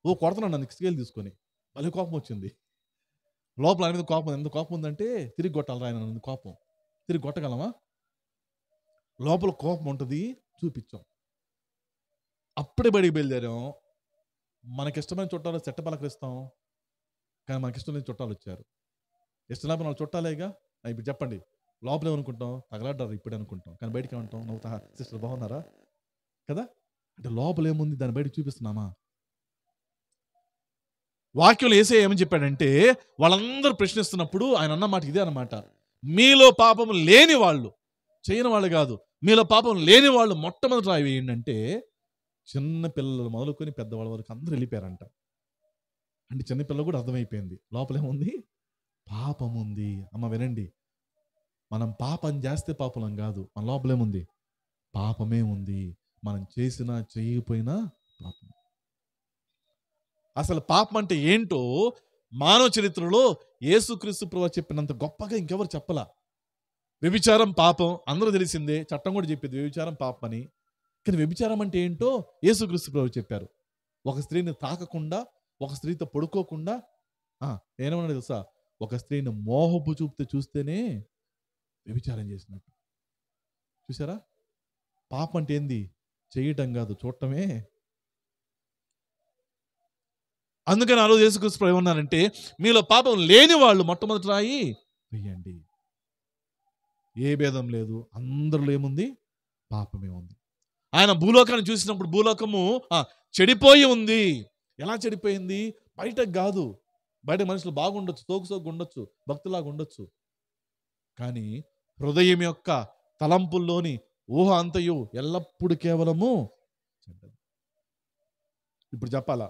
ఓ కొడుతున్నాను నన్ను స్కేల్ తీసుకొని, మళ్ళీ కోపం వచ్చింది. లోపల ఆయన మీద కోపం, ఎంత కోపం ఉందంటే తిరిగి కొట్టాలి ఆయన నన్ను. కోపం తిరిగి కొట్టగలమా? లోపల కోపం ఉంటుంది, చూపించాం. అప్పుడే బడికి బయలుదేరాం. మనకిష్టమైన చుట్టాలు చెట్ట పలకరిస్తాం, కానీ మనకిష్టం లేని చుట్టాలు వచ్చారు. ఇష్టం లేకపోతే వాళ్ళు చుట్టాలేగా. ఇప్పుడు చెప్పండి, లోపల ఏమనుకుంటాం, తగలాడ్డారు ఇప్పుడే అనుకుంటాం, కానీ బయటికి ఏమంటాం, నవ్వుతా సిస్టర్ బాగున్నారా కదా. అంటే లోపల ఏముంది దాన్ని బయటకు చూపిస్తున్నామా? వాక్యంలో యేసయ్య ఏమని చెప్పాడంటే, వాళ్ళందరూ ప్రశ్నిస్తున్నప్పుడు ఆయన అన్న మాట ఇదే అన్నమాట, మీలో పాపం లేని వాళ్ళు, చేయని వాళ్ళు కాదు, మీలో పాపం లేని వాళ్ళు మొట్టమొదటి రాయి వేయండి అంటే, చిన్న పిల్లలు మొదలుకొని పెద్దవాళ్ళ వరకు అందరూ వెళ్ళిపోయారంట. అంటే చిన్నపిల్లలు కూడా అర్థమైపోయింది లోపల ఏముంది, పాపం ఉంది. అమ్మ వినండి, మనం పాపం చేస్తే పాపలం కాదు, మన లోపల ఏముంది, పాపమే ఉంది. మనం చేసినా చేయకపోయినా పాపం. అసలు పాపం అంటే ఏంటో మానవ చరిత్రలో యేసుక్రీస్తు ప్రభువు చెప్పినంత గొప్పగా ఇంకెవరు చెప్పలా. వ్యభిచారం పాపం అందరూ తెలిసిందే, చట్టం కూడా చెప్పింది వ్యభిచారం పాపం అని. కానీ వ్యభిచారం అంటే ఏంటో యేసుక్రీస్తు ప్రభువు చెప్పారు. ఒక స్త్రీని తాకకుండా, ఒక స్త్రీతో పడుకోకుండా, ఏమన్నా తెలుసా, ఒక స్త్రీని మోహపు చూపుతే చూస్తేనే వ్యభిచారం చేసినట్టు. చూసారా? పాపం అంటే ఏంది, చేయటం కాదు, చూడటమే. అందుకని ఆ రోజు యేసుక్రీస్తు ప్రభువు ఏమన్నారంటే, మీలో పాపం లేని వాళ్ళు మొట్టమొదటి రాయి వేయండి. ఏ భేదం లేదు, అందరిలో ఏముంది, పాపమే ఉంది. ఆయన భూలోకాన్ని చూసినప్పుడు భూలోకము చెడిపోయి ఉంది. ఎలా చెడిపోయింది? బయటకు కాదు, బయట మనుషులు బాగుండొచ్చు, సోకు ఉండొచ్చు, భక్తులాగా ఉండొచ్చు, కానీ హృదయం యొక్క తలంపుల్లోని ఊహ అంతయు ఎల్లప్పుడూ కేవలము చెడ్డది. ఇప్పుడు చెప్పాలా,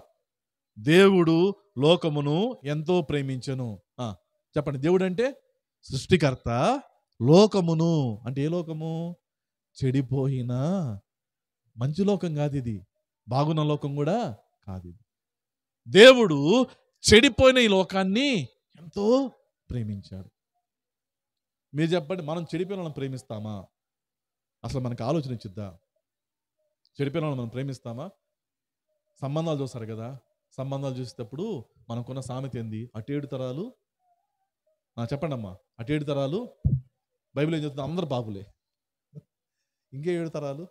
దేవుడు లోకమును ఎంతో ప్రేమించెను. చెప్పండి, దేవుడు అంటే సృష్టికర్త, లోకమును అంటే ఏ లోకము? చెడిపోయిన మంచి లోకం కాదు ఇది, బాగున్న లోకం కూడా కాదు ఇది. దేవుడు చెడిపోయిన ఈ లోకాన్ని ఎంతో ప్రేమించాడు. మీరు చెప్పండి, మనం చెడిపోయిన వాళ్ళని ప్రేమిస్తామా? అసలు మనకు ఆలోచన ఇచ్చిద్దా? చెడిపోయిన వాళ్ళని మనం ప్రేమిస్తామా? సంబంధాలు చూస్తారు కదా, సంబంధాలు చూసేటప్పుడు మనకున్న సామెత ఏంది, అటు 7 తరాలు. చెప్పండి అమ్మా, అటు 7 తరాలు. బైబిల్ ఏం చెప్తుంది, అందరు పాపులే. ఇంకే 7 తరాలు.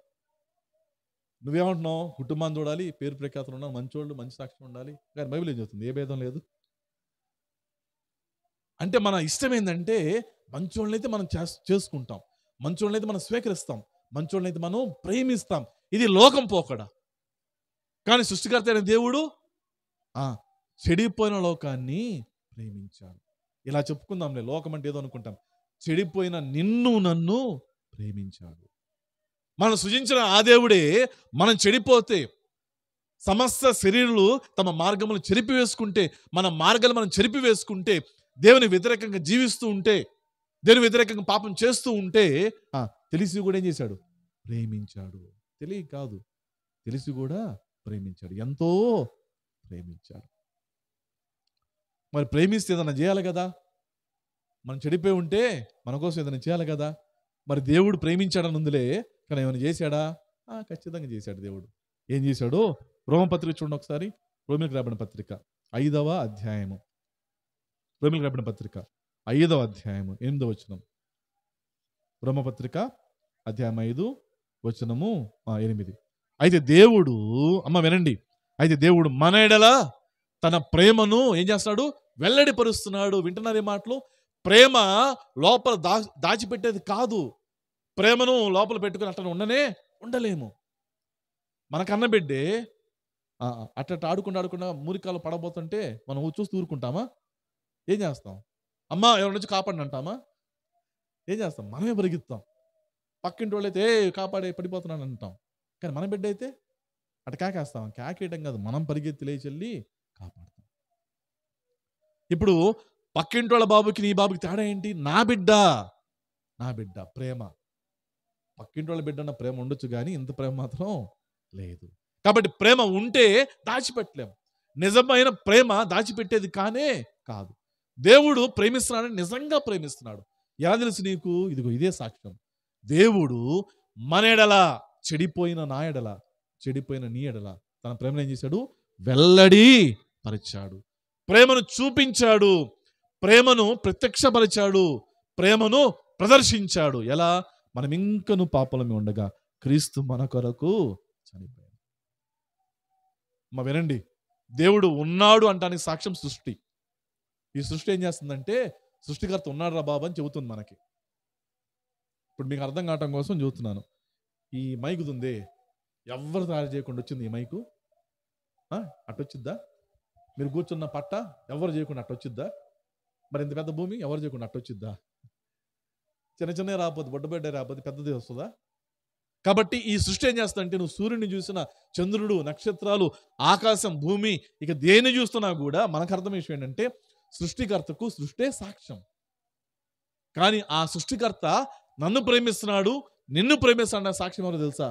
నువ్వేమంటున్నావు, కుటుంబాన్ని చూడాలి, పేరు ప్రఖ్యాతులు ఉండాలి, మంచోళ్ళు, మంచి సాక్ష్యం ఉండాలి. కానీ బైబిల్ ఏం చెప్తుంది, ఏ భేదం లేదు. అంటే మన ఇష్టం ఏంటంటే, మంచోళ్ళనైతే మనం చేసుకుంటాం, మంచోళ్ళనైతే మనం స్వీకరిస్తాం, మంచోళ్ళనైతే మనం ప్రేమిస్తాం. ఇది లోకం పోకడ. కానీ సృష్టికర్త అయిన దేవుడు చెడిపోయిన లోకాన్ని ప్రేమించాడు. ఇలా చెప్పుకుందాంలే, లోకం అంటే ఏదో అనుకుంటాం. చెడిపోయిన నిన్ను నన్ను ప్రేమించాడు. మనం సృజించిన ఆ దేవుడే మనం చెడిపోతే, సమస్త శరీరులు తమ మార్గములు చెరిపివేసుకుంటే, మన మార్గాలు మనం చెరిపివేసుకుంటే, దేవుని వ్యతిరేకంగా జీవిస్తూ ఉంటే, దేవుని వ్యతిరేకంగా పాపం చేస్తూ ఉంటే తెలిసి కూడా ఏం చేశాడు? ప్రేమించాడు. తెలియ కాదు, తెలిసి కూడా ప్రేమించాడు. ఎంతో ప్రేమించాడు. మరి ప్రేమిస్తే ఏదైనా చేయాలి కదా. మనం చెడిపోయి ఉంటే మన కోసం ఏదైనా చేయాలి కదా. మరి దేవుడు ప్రేమించాడని ఉందిలే, కానీ ఏమైనా చేశాడా? ఖచ్చితంగా చేశాడు దేవుడు. ఏం చేశాడు? రోమపత్రిక చూడండి ఒకసారి. రోమిలకు రాబడిన పత్రిక 5వ అధ్యాయము. రోమిలకు రాబడిన పత్రిక 5వ అధ్యాయము 8వ వచనం. రోమపత్రిక అధ్యాయం 5 వచనము 8. అయితే దేవుడు, వినండి, అయితే దేవుడు మన ఎడల తన ప్రేమను ఏం చేస్తాడు? వెల్లడిపరుస్తున్నాడు. వింటున్నారు ఈ మాటలు? ప్రేమ లోపల దాచిపెట్టేది కాదు. ప్రేమను లోపల పెట్టుకుని అట్లా ఉండలేము. మనకన్న బిడ్డే అట్ట ఆడుకుండా మురికాలు పడబోతుంటే మనం చూస్తూ ఊరుకుంటామా? ఏం చేస్తాం? అమ్మా ఎవరి నుంచి కాపాడిని అంటామా? ఏం చేస్తాం? మనమే పరిగెత్తాం. పక్కింటి వాళ్ళైతే కాపాడే పడిపోతున్నాను అంటాం. కానీ మన బిడ్డ అయితే అటు కేకేస్తాం. కేకేయటం కాదు, మనం పరిగెత్తి లేచెల్లి కాపాడుతాం. ఇప్పుడు పక్కింటి వాళ్ళ బాబుకి నీ బాబుకి తేడా ఏంటి? నా బిడ్డ ప్రేమ. పక్కింటి వాళ్ళ బిడ్డ అన్న ప్రేమ ఉండొచ్చు, కానీ ఇంత ప్రేమ మాత్రం లేదు. కాబట్టి ప్రేమ ఉంటే దాచిపెట్టలేం. నిజమైన ప్రేమ దాచిపెట్టేది కాదు. దేవుడు ప్రేమిస్తున్నాడని నిజంగా ప్రేమిస్తున్నాడు. ఎలా తెలుసు నీకు? ఇదిగో ఇదే సాక్ష్యం. దేవుడు మన ఎడల, చెడిపోయిన నా ఎడల, చెడిపోయిన నీ ఎడల తన ప్రేమను ఏం చేశాడు? వెల్లడి పరిచాడు. ప్రేమను చూపించాడు, ప్రేమను ప్రత్యక్షపరిచాడు, ప్రేమను ప్రదర్శించాడు. ఎలా? మనం ఇంకను పాపలమే ఉండగా క్రీస్తు మన కొరకు చనిపోయాడు. వినండి, దేవుడు ఉన్నాడు అంటానికి సాక్ష్యం సృష్టి. ఈ సృష్టి ఏం చేస్తుందంటే, సృష్టికర్త ఉన్నాడు రా బాబు అని చెబుతుంది మనకి. ఇప్పుడు మీకు అర్థం కావటం కోసం చెబుతున్నాను. ఈ మైకు ఉందే, ఎవరు తయారు చేయకుండా వచ్చింది ఈ మైకు? అట్టొచ్చిద్దా? మీరు కూర్చున్న పట్ట ఎవరు చేయకుండా అట్టొచ్చిద్దా? మరి ఇంత పెద్ద భూమి ఎవరు చేయకుండా అట్టొచ్చిద్దా? చిన్న రాకపోతే, బొడ్డబెడ్డ రాకపోతే పెద్దది వస్తుందా? కాబట్టి ఈ సృష్టి ఏం చేస్తుందంటే, నువ్వు సూర్యుని చూసిన, చంద్రుడు, నక్షత్రాలు, ఆకాశం, భూమి, ఇక దేన్ని చూస్తున్నా కూడా మనకు అర్థం విషయం ఏంటంటే, సృష్టికర్తకు సృష్టే సాక్ష్యం. కానీ ఆ సృష్టికర్త నన్ను ప్రేమిస్తున్నాడు, నిన్ను ప్రేమిస్తున్నాడు సాక్ష్యం ఎవరో తెలుసా?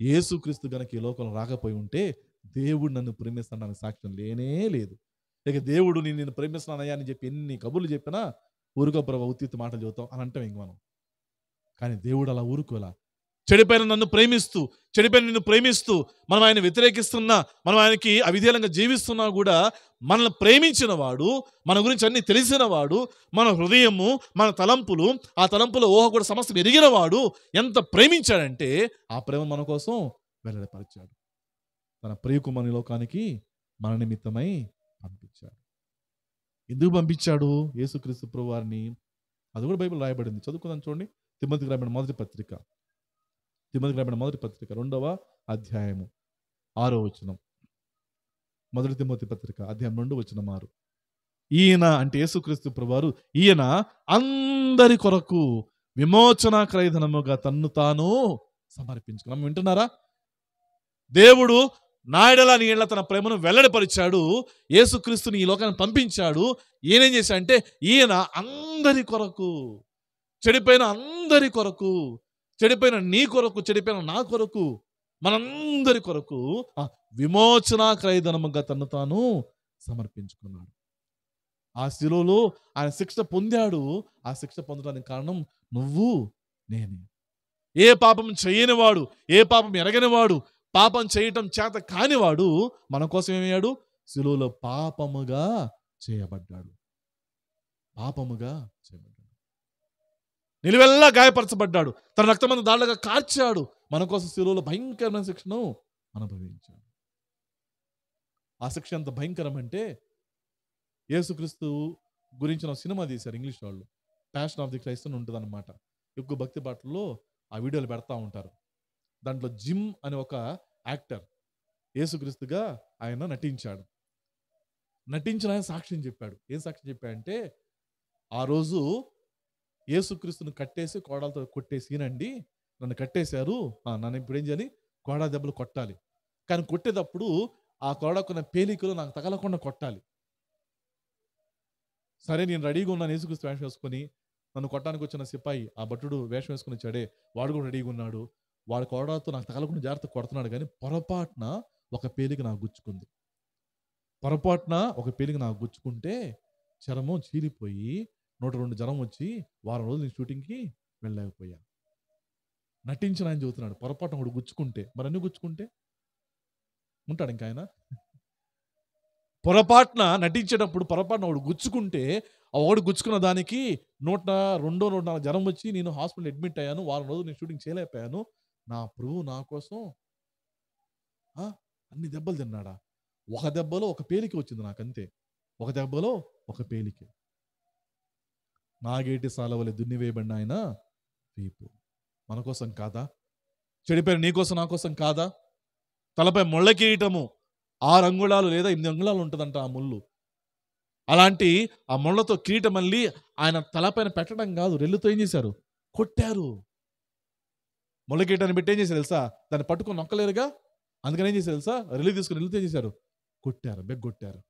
యేసుక్రీస్తు గనక ఈ లోకంలో రాకపోయి ఉంటే దేవుడు నన్ను ప్రేమిస్తున్నాడని సాక్ష్యం లేనే లేదు. ఇక దేవుడు నిన్ను ప్రేమిస్తున్నానయ్యా అని చెప్పి ఎన్ని కబుర్లు చెప్పినా ఊరుకో ప్రభు, ఉత్తిత్తు మాటలు చెబుతాం అని అంటాం ఇంక మనం. కానీ దేవుడు అలా ఊరుకోలా. చెడిపోయిన నన్ను ప్రేమిస్తూ, చెడిపోయిన నిన్ను ప్రేమిస్తూ, మనం ఆయన వ్యతిరేకిస్తున్నా, మనం ఆయనకి అవిధేయంగా జీవిస్తున్నా కూడా మనల్ని ప్రేమించిన వాడు, మన గురించి అన్ని తెలిసిన వాడు, మన హృదయము, మన తలంపులు, ఆ తలంపుల ఊహ కూడా సమస్తం ఎరిగిన వాడు ఎంత ప్రేమించాడంటే ఆ ప్రేమ మన కోసం వెల్లడిపరిచాడు. తన ప్రియకుమారుని లోకానికి మన నిమిత్తమై పంపించాడు. ఎందుకు పంపించాడు యేసుక్రీస్తు ప్రభు వారిని? అది కూడా బైబిల్ రాయబడింది, చదువుకుందాం చూడండి. తిమోతికి రాయబడిన మొదటి పత్రిక 2వ అధ్యాయము 6వ వచనం. మొదటి తిమోతి పత్రిక అధ్యాయం 2 వచనం 6. ఈయన అంటే యేసుక్రీస్తు ప్రభువారు, ఈయన అందరి కొరకు విమోచన క్రయధనముగా తన్ను తాను సమర్పించుకున్నాం. వింటున్నారా? దేవుడు నాయడల నీళ్ళ తన ప్రేమను వెల్లడిపరిచాడు. యేసుక్రీస్తుని ఈ లోకాన్ని పంపించాడు. ఈయనేం చేశాడంటే, ఈయన అందరి కొరకు, చెడిపోయిన అందరి కొరకు, చెడిపోయిన నీ కొరకు, చెడిపోయిన నా కొరకు, మనందరి కొరకు విమోచన క్రయధనముగా తను తాను సమర్పించుకున్నాడు. ఆ శిలువలో ఆయన శిక్ష పొందాడు. ఆ శిక్ష పొందడానికి కారణం నువ్వు, నేనే. ఏ పాపం చేయని వాడు, ఏ పాపం ఎరగని వాడు, పాపం చేయటం చేత కానివాడు మన కోసం ఏమయ్యాడు? శిలువలో పాపముగా చేయబడ్డాడు. నిలువెల్లా గాయపరచబడ్డాడు. తన రక్తమందు దాళ్ళగా కార్చాడు. మన కోసం శిలువలో భయంకరమైన శిక్షను అనుభవించాడు. ఆ శిక్ష ఎంత భయంకరం అంటే, యేసుక్రీస్తు గురించిన సినిమా తీశారు ఇంగ్లీష్ వాళ్ళు, ప్యాషన్ ఆఫ్ ది క్రైస్ట్ అని ఉంటుంది అనమాట. ఎక్కువ భక్తి పాటల్లో ఆ వీడియోలు పెడతా ఉంటారు. దాంట్లో జిమ్ అనే ఒక యాక్టర్ యేసుక్రీస్తుగా ఆయన నటించాడు. నటించిన ఆయన సాక్ష్యం చెప్పాడు. ఏం సాక్ష్యం చెప్పాడంటే, ఆ రోజు యేసుక్రీస్తుని కట్టేసి కోడలతో కొట్టేసినండి, నన్ను కట్టేశారు, నన్ను ఇప్పుడు ఏం చేయాలి? కోడా దెబ్బలు కొట్టాలి. కానీ కొట్టేటప్పుడు ఆ కోడాకున్న పేలికలు నాకు తగలకుండా కొట్టాలి. సరే నేను రెడీగా ఉన్నాను, యేసుక్రీస్తు వేషం వేసుకొని. నన్ను కొట్టడానికి వచ్చిన సిపాయి, ఆ భటుడు వేషం వేసుకుని వచ్చాడే, వాడు కూడా రెడీగా ఉన్నాడు. వాడు కోడాతో నాకు తగలకుండా జాగ్రత్త కొడుతున్నాడు. కానీ పొరపాటున ఒక పేలిక నాకు గుచ్చుకుంది. పొరపాటున ఒక పేలిక నాకు గుచ్చుకుంటే చర్మం చీలిపోయి 102 జ్వరం వచ్చి వారం రోజులు నేను షూటింగ్కి వెళ్ళలేకపోయా. నటించిన ఆయన చెబుతున్నాడు, పొరపాటున ఒకడు గుచ్చుకుంటే మరి అన్ని గుచ్చుకుంటే ఉంటాడు ఇంకా ఆయన. పొరపాటున నటించేటప్పుడు పొరపాటున ఒకడు గుచ్చుకుంటే, ఆ ఒకడు గుచ్చుకున్న దానికి 104 జ్వరం వచ్చి నేను హాస్పిటల్ అడ్మిట్ అయ్యాను. వారం రోజులు నేను షూటింగ్ చేయలేకపోయాను. నా ప్రభువు నా కోసం అన్ని దెబ్బలు తిన్నాడా? ఒక దెబ్బలో ఒక పేలిక వచ్చింది నాకంతే. ఒక దెబ్బలో ఒక పేలిక. నాగేటి సాలవలె దున్నివేయబడిన ఆయన వీపు మన కోసం కాదా? చెడిపోయిన నీ కోసం నా కోసం కాదా? తలపై ముళ్ళ కిరీటము 6 అంగుళాలు లేదా 8 అంగుళాలు ఉంటుందంట ఆ ముళ్ళు. అలాంటి ఆ ముళ్ళతో కిరీటం మళ్ళీ ఆయన తలపైన పెట్టడం కాదు, రెల్లుతో ఏం చేశారు? కొట్టారు. ముళ్ళ కిరీటాన్ని పెట్టి ఏం చేశారు తెలుసా? దాన్ని పట్టుకొని నొక్కలేరుగా, అందుకని ఏం చేశారు తెలుసా? రెల్లు తీసుకుని రెల్లుతో ఏం చేశారు? కొట్టారు, బెగ్గొట్టారు.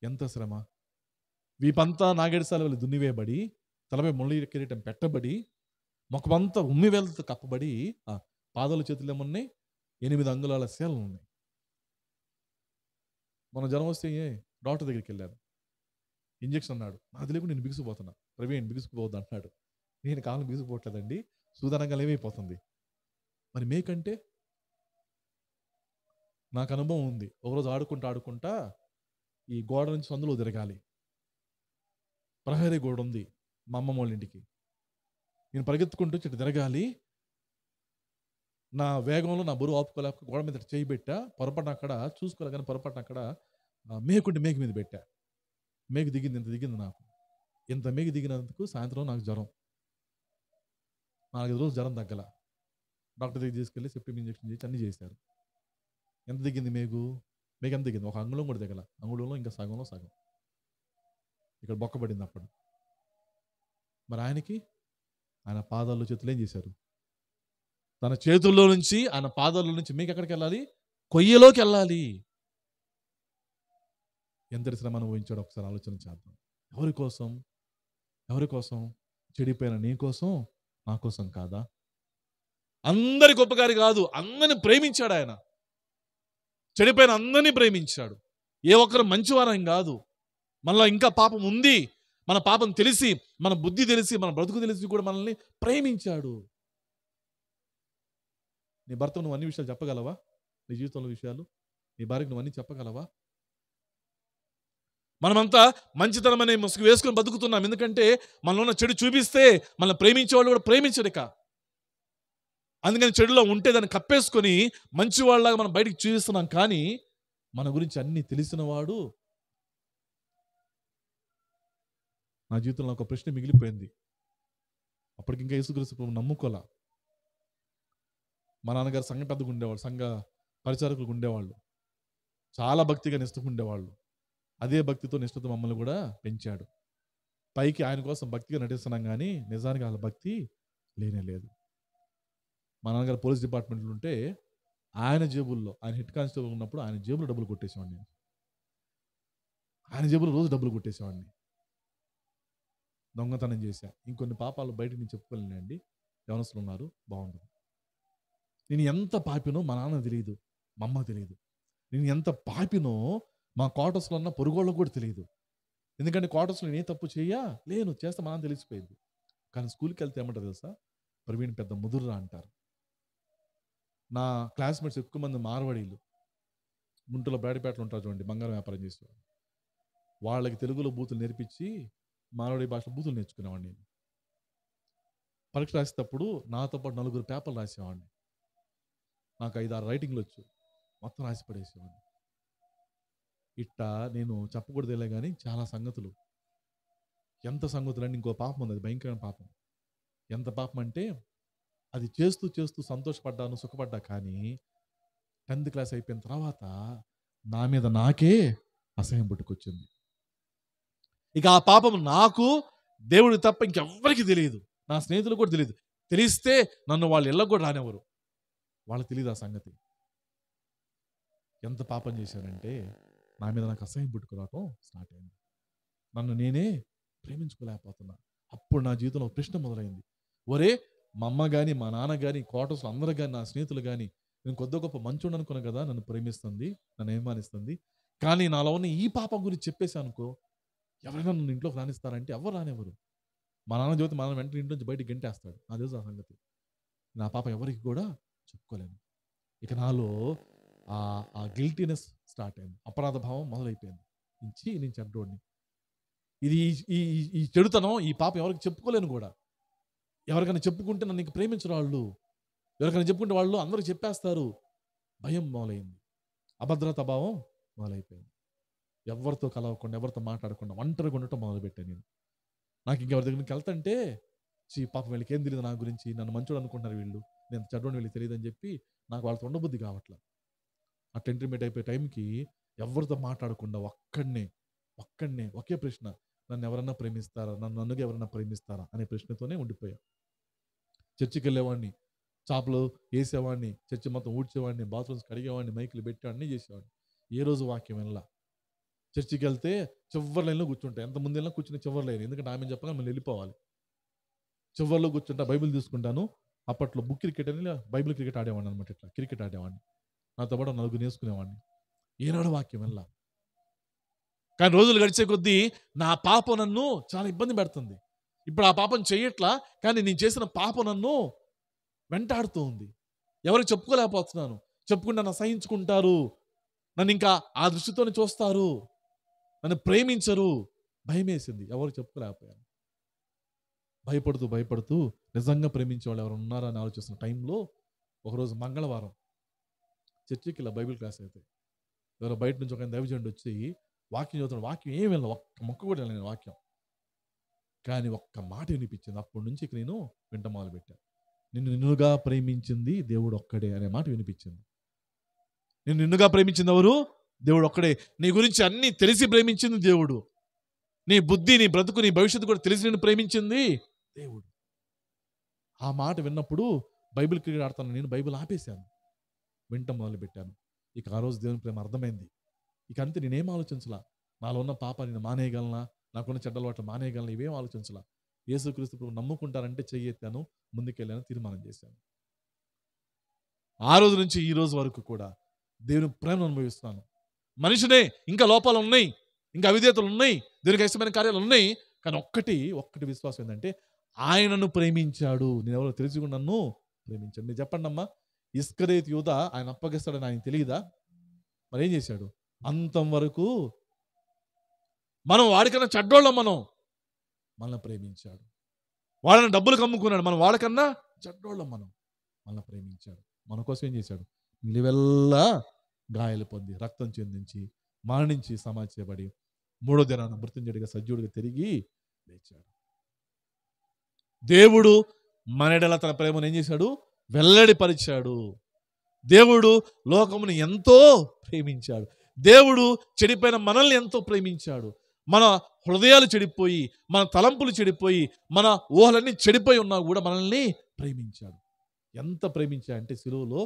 ఎంత శ్రమ! వీపంతా నాగేడి సాలవలె దున్నివేయబడి, తలపై ముళ్ళ కిరీటం పెట్టబడి, ముఖమంతా ఉమ్మివేలతో కప్పబడి, పాదాలు చేతులు ఏమున్నాయి? 8 అంగుళాల శీలలు ఉన్నాయి. మన జ్వరం వస్తే డాక్టర్ దగ్గరికి వెళ్ళాను. ఇంజక్షన్ అన్నాడు. నాకు తెలియకుండా నేను బిగుసిపోతున్నా. ప్రవీణ్ బిగుసుకుపోవద్దు అంటున్నాడు. నేను కాలం బిగుసిపోవట్లేదండి, సూదనంగా ఏమైపోతుంది. మరి మేకంటే నాకు అనుభవం ఉంది. ఒకరోజు ఆడుకుంటా ఈ గోడ నుంచి సందులో తిరగాలి. ప్రహరీ గోడ ఉంది మా అమ్మమ్మ వాళ్ళ ఇంటికి. నేను పరిగెత్తుకుంటూ చెట్టు తిరగాలి. నా వేగంలో నా బరువు ఆపుకోలేక గోడ మీద చేయి పెట్టా. పొరపాటున అక్కడ చూసుకోలే, కానీ పొరపాటున అక్కడ మేకుంటే మేక మీద పెట్టా. మేకు దిగింది, ఇంత దిగింది నాకు. ఇంత మేకు దిగినందుకు సాయంత్రం నాకు జ్వరం. 4 రోజులు జ్వరం తగ్గల. డాక్టర్ దగ్గర తీసుకెళ్ళి సెప్టిక్ ఇంజక్షన్ చేసి అన్నీ చేశారు. ఎంత దిగింది మేకు ఎంత దిగింది? ఒక అంగుళం కూడా దిగల. అంగుళంలో ఇంకా సగంలో సగం ఇక్కడ బొక్కబడింది అప్పుడు. మరి ఆయన పాదాల్లో చేతులు ఏం చేశారు? తన చేతుల్లో నుంచి, ఆయన పాదాల్లో నుంచి మీకు ఎక్కడికి వెళ్ళాలి? కొయ్యలోకి వెళ్ళాలి. ఎంతటి శ్రమ అనుభవించాడో ఒకసారి ఆలోచన చేద్దాం. ఎవరి కోసం? చెడిపోయిన నీ కోసం, నా కోసం కాదా? అందరి గొప్పగారి కాదు, అందరిని ప్రేమించాడు ఆయన. చెడిపోయిన అందరినీ ప్రేమించాడు. ఏ ఒక్కరు మంచివారం కాదు. మనలో ఇంకా పాపం ఉంది. మన పాపం తెలిసి, మన బుద్ధి తెలిసి, మన బ్రతుకు తెలిసి కూడా మనల్ని ప్రేమించాడు. నీ భర్త నువ్వు అన్ని విషయాలు చెప్పగలవా? నీ జీవితంలో విషయాలు నీ భార్యకు నువ్వు అన్ని చెప్పగలవా? మనమంతా మంచితనం అనే ముసుగు వేసుకొని బతుకుతున్నాం. ఎందుకంటే మనలో ఉన్న చెడు చూపిస్తే మనల్ని ప్రేమించేవాళ్ళు కూడా ప్రేమించడిక. అందుకని చెడులో ఉంటే దాన్ని కప్పేసుకొని మంచివాళ్ళలాగా మనం బయటికి చూపిస్తున్నాం. కానీ మన గురించి అన్ని తెలిసిన వాడు. నా జీవితంలో ఒక ప్రశ్న మిగిలిపోయింది. అప్పటికి ఇంకా యేసుక్రీస్తు ప్రభువుని నమ్ముకోలా. మా నాన్నగారు సంఘ పెద్దగా ఉండేవాళ్ళు, సంఘ పరిచారకులు ఉండేవాళ్ళు. చాలా భక్తిగా నిష్ఠగా ఉండేవాళ్ళు. అదే భక్తితో నిష్ఠతో మమ్మల్ని కూడా పెంచాడు. పైకి ఆయన కోసం భక్తిగా నటిస్తున్నాం, కానీ నిజానికి వాళ్ళ భక్తి లేనే లేదు. మా నాన్నగారు పోలీస్ డిపార్ట్మెంట్లో ఉంటే ఆయన జేబుల్లో, ఆయన హెడ్ కానిస్టేబుల్ ఉన్నప్పుడు ఆయన జేబులో డబ్బులు కొట్టేసేవాడిని. ఆయన జేబులో రోజు డబ్బులు కొట్టేసేవాడిని. దొంగతనం చేశా. ఇంకొన్ని పాపాలు బయటకు నేను చెప్పుకోలేనండి. యవనస్తులు ఉన్నారు, బాగుండదు. నేను ఎంత పాపినో మా నాన్న తెలియదు, మా అమ్మ తెలియదు. నేను ఎంత పాపినో మా క్వార్టర్స్లో ఉన్న పొరుగోళ్ళకు కూడా తెలియదు. ఎందుకంటే క్వార్టర్స్లో నేను ఏ తప్పు లేను, చేస్తే మా నాన్న తెలిసిపోయింది. కానీ స్కూల్కి వెళ్తే ఏమంటారు తెలుసా? ప్రవీణ్ పెద్ద ముదురురా అంటారు. నా క్లాస్మేట్స్ ఎక్కువ మంది మార్వాడీలు. గుంటూరులో బ్రాడిపేటలో ఉంటారు చూడండి, బంగారం వ్యాపారం చేసేవాళ్ళు. వాళ్ళకి తెలుగులో బూతులు నేర్పించి మార్వాడి భాషలో బూతులు నేర్చుకునేవాడిని. నేను పరీక్ష రాసేటప్పుడు నాతో పాటు 4 పేపర్లు రాసేవాడిని. నాకు 5-6 రైటింగ్లు వచ్చు, మొత్తం రాసి పడేసేవాడిని. ఇట్టా నేను చెప్పకూడదులే కానీ చాలా సంగతులు. ఎంత సంగతులు అంటే ఇంకో పాపం ఉంది, అది భయంకరమైన పాపం. ఎంత పాపం అంటే అది చేస్తూ చేస్తూ సంతోషపడ్డాను, సుఖపడ్డా. కానీ 10th క్లాస్ అయిపోయిన తర్వాత నా మీద నాకే అసహ్యం పుట్టుకొచ్చింది. ఇక ఆ పాపం నాకు, దేవుడికి తప్ప ఇంకెవ్వరికి తెలియదు. నా స్నేహితులు కూడా తెలియదు. తెలిస్తే నన్ను వాళ్ళ ఇళ్ళకు కూడా రానివ్వరు. వాళ్ళకి తెలియదు ఆ సంగతి. ఎంత పాపం చేశానంటే నా మీద నాకు అసహ్యం పుట్టుకురావటం స్టార్ట్ అయింది. నన్ను నేనే ప్రేమించుకోలేకపోతున్నా. అప్పుడు నా జీవితంలో ఒక ప్రశ్న మొదలైంది. ఒరే, మా అమ్మ గాని, మా నాన్న గాని, క్వార్టర్స్‌లో అందరూ గాని, నా స్నేహితులు గాని, నేను కొద్దో గొప్ప మంచోడిని అనుకున్నా కదా, నన్ను ప్రేమిస్తుంది, నన్ను అభిమానిస్తుంది. కానీ నాలో ఉన్న ఈ పాపం గురించి చెప్పేసాననుకో, ఎవరైనా నన్ను ఇంట్లోకి రానిస్తారంటే ఎవరు రానివ్వరు. మా నాన్న చెబితే మా నాన్న వెంటనే ఇంట్లో నుంచి బయటికి గెంటేస్తాడు. నాకు తెలుసు ఆ సంగతి. నా పాపం ఎవరికి కూడా చెప్పుకోలేను. ఇక నాలో ఆ గిల్టీనెస్ స్టార్ట్ అయింది. అపరాధ భావం మొదలైపోయింది. నేను చెడ్డోడిని. ఇది ఈ ఈ ఈ చెడుతనం, ఈ పాపం ఎవరికి చెప్పుకోలేను కూడా. ఎవరికైనా చెప్పుకుంటే నన్ను ఇంక ప్రేమించరు వాళ్ళు. ఎవరికైనా చెప్పుకుంటే వాళ్ళు అందరూ చెప్పేస్తారు. భయం మొదలైంది. అభద్రత భావం మొదలైపోయింది. ఎవరితో కలవకుండా, ఎవరితో మాట్లాడకుండా ఒంటరిగా ఉండటం మొదలుపెట్టాను నేను. నాకు ఇంకెవరి దగ్గరికి వెళ్తుంటే, పాపం వీళ్ళకి ఏం తెలియదు నా గురించి, నన్ను మంచోడు అనుకుంటున్నారు వీళ్ళు, నేను చెడ్డోడిని వీళ్ళకి తెలియదు అని చెప్పి నాకు వాళ్ళతో ఉండబుద్ధి కావట్లా. అట్లా ఇంటర్మీడియట్ అయిపోయే టైంకి ఎవరితో మాట్లాడకుండా ఒక్కడనే ఒకే ప్రశ్న, నన్ను ఎవరన్నా ప్రేమిస్తారా, నన్నుగా ఎవరన్నా ప్రేమిస్తారా అనే ప్రశ్నతోనే ఉండిపోయా. చర్చికి వెళ్ళేవాడిని, చాపలు వేసేవాడిని, చర్చి మొత్తం ఊడ్చేవాడిని, బాత్రూమ్స్ కడిగేవాడిని, మైకులు పెట్టి అన్నీ చేసేవాడిని. ఏ రోజు వాక్యం వెళ్ళా. చర్చికి వెళ్తే చివరి లైన్లో కూర్చుంటా. ఎంత ముందు వెళ్ళినా కూర్చుని చివరి లైన్, ఎందుకంటే ఆమె చెప్పగా మళ్ళీ వెళ్ళిపోవాలి. చివరిలో కూర్చుంటా, బైబిల్ తీసుకుంటాను. అప్పట్లో బుక్ క్రికెట్ అని బైబిల్ క్రికెట్ ఆడేవాడిని అనమాట. ఇట్లా క్రికెట్ ఆడేవాడిని. నాతో పాటు నలుగురు నేర్చుకునేవాడిని. ఏనాడు వాక్యం వెళ్ళా. కానీ రోజులు గడిచే కొద్దీ నా పాపం నన్ను చాలా ఇబ్బంది పెడుతుంది. ఇప్పుడు ఆ పాపం చెయ్యట్లా, కానీ నేను చేసిన పాపం నన్ను వెంటాడుతూ ఉంది. ఎవరికి చెప్పుకోలేకపోతున్నాను. చెప్పుకుంటే నన్ను అసహించుకుంటారు, నన్ను ఇంకా ఆ దృష్టితోనే చూస్తారు, నన్ను ప్రేమించరు. భయం వేసింది, ఎవరికి చెప్పుకోలేకపోయాను. భయపడుతూ నిజంగా ప్రేమించే వాళ్ళు ఎవరు ఉన్నారా అని ఆలోచిస్తున్న టైంలో ఒకరోజు మంగళవారం చర్చికి ఇలా బైబిల్ క్లాస్ అయితే ఎవరో బయట నుంచి ఒక దైవజనుడు వచ్చి వాక్యం చదువుతున్నాడు. వాక్యం ఏం వెళ్ళిన, ఒక్క మొక్క కూడా వెళ్ళిన వాక్యం, కానీ ఒక్క మాట వినిపించింది. అప్పటి నుంచి నేను వింట మొదలు పెట్టాను. నిన్నుగా ప్రేమించింది దేవుడు ఒక్కడే అనే మాట వినిపించింది. నిన్నుగా ప్రేమించింది ఎవరు? దేవుడు ఒక్కడే. నీ గురించి అన్ని తెలిసి ప్రేమించింది దేవుడు. నీ బుద్ధి, నీ బ్రతుకు, నీ భవిష్యత్తు కూడా తెలిసి నిన్ను ప్రేమించింది దేవుడు. ఆ మాట విన్నప్పుడు బైబిల్ క్రికెట్ ఆడుతాను నేను, బైబిల్ ఆపేశాను, వింటం మొదలు పెట్టాను. ఇక ఆ రోజు దేవుని ప్రేమ అర్థమైంది. ఇక అంతే, నేనేం ఆలోచించలా. నాలో ఉన్న పాపాన్ని నేను మానేయగలనా, నాకున్న చెడ్డలవాట్లు మానేయగలనా, ఇవేం ఆలోచించలా. యేసుక్రీస్తు ప్రభు నమ్ముకుంటారంటే చెయ్యెత్తాను, ముందుకెళ్ళాను, తీర్మానం చేశాను. ఆ రోజు నుంచి ఈ రోజు వరకు కూడా దేవుని ప్రేమను అనుభవిస్తున్నాను. మనిషినే, ఇంకా లోపాలు ఉన్నాయి, ఇంకా అవిధేతలు ఉన్నాయి, దేవునికి ఇష్టమైన కార్యాలు ఉన్నాయి. కానీ ఒక్కటి విశ్వాసం ఏంటంటే ఆయనను ప్రేమించాడు. నేను ఎవరో తెలుసుకుని నన్ను ప్రేమించాడు. మీరు చెప్పండి అమ్మా, ఇస్కరేతు యూద ఆయన అప్పగిస్తాడని ఆయన తెలియదా? మరి ఏం చేశాడు? అంతం వరకు మనం వాడికన్నా చెడ్డోళ్ళం, మనల్ని ప్రేమించాడు. వాళ్ళని డబ్బులు కమ్ముకున్నాడు, మనం వాడికన్నా చెడ్డోళ్ళం, మనల్ని ప్రేమించాడు. మన కోసం ఏం చేశాడు? నిలువెల్లా గాయాలు పొంది, రక్తం చెందించి, మరణించి, సమాధి చేయబడి, మూడో దినాన మృత్యుంజయుడిగా సజీవుడిగా తిరిగి లేచాడు. దేవుడు మనెడల తన ప్రేమను ఏం చేశాడు? వెల్లడిపరిచాడు. దేవుడు లోకమును ఎంతో ప్రేమించాడు. దేవుడు చెడిపోయిన మనల్ని ఎంతో ప్రేమించాడు. మన హృదయాలు చెడిపోయి, మన తలంపులు చెడిపోయి, మన ఊహలన్నీ చెడిపోయి ఉన్నా కూడా మనల్ని ప్రేమించాడు. ఎంత ప్రేమించా అంటే సిలువలో,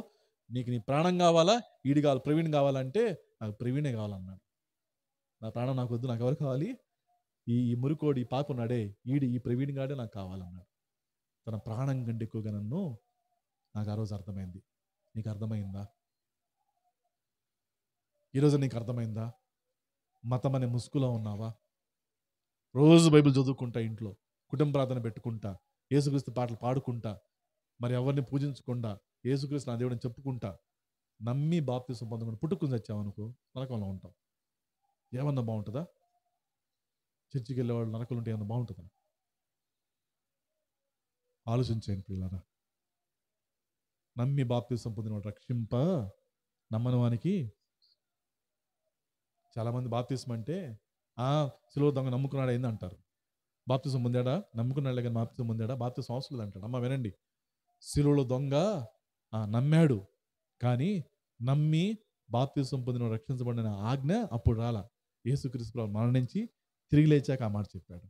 నీకు నీ ప్రాణం కావాలా, ఈడు కావాలి, ప్రవీణ్ కావాలంటే నాకు ప్రవీణే కావాలన్నాడు. నా ప్రాణం నాకు వద్దు, నాకు ఎవరు కావాలి? ఈ మురికోడు, ఈ పాప ఉన్నాడే, ఈ ప్రవీణ్ గాడే నాకు కావాలన్నాడు. తన ప్రాణం కంటే ఎక్కువగా నన్ను, నాకు ఆ రోజు అర్థమైంది. నీకు అర్థమైందా? ఈరోజు నీకు అర్థమైందా? మతం అనే ముసుగులో ఉన్నావా? రోజు బైబిల్ చదువుకుంటా, ఇంట్లో కుటుంబ ప్రార్థన పెట్టుకుంటా, యేసుక్రీస్తు పాటలు పాడుకుంటా, మరి ఎవరిని పూజించకుండా యేసుక్రీస్తు నా దేవుడిని చెప్పుకుంటా, నమ్మి బాప్తిసం పొందకుండా పుట్టుకుని వచ్చావనుకో నరకంలో ఉంటాం. ఏమన్నా బాగుంటుందా? చర్చికి వెళ్ళేవాళ్ళు నరకలు ఉంటే ఏమన్నా బాగుంటుందా? ఆలోచించండి పిల్లరా. నమ్మి బాప్తిసం పొందినవాడు రక్షింప, నమ్మని వానికి. చాలామంది బాప్తిసం అంటే సిలువ దొంగ నమ్ముకున్నాడు అయింది అంటారు. బాప్తిసం పొందాడా? నమ్ముకున్నాడులే కానీ బాప్తిసం పొందాడా? బాప్తిసం అవసరం లేదంటాడు. అమ్మ వినండి, సిలువలో దొంగ నమ్మాడు, కానీ నమ్మి బాప్తిసం పొందిన రక్షించబడిన ఆజ్ఞ అప్పుడు రాలా. యేసుక్రీస్తు మరణించి తిరిగి లేచాక ఆ మాట చెప్పాడు.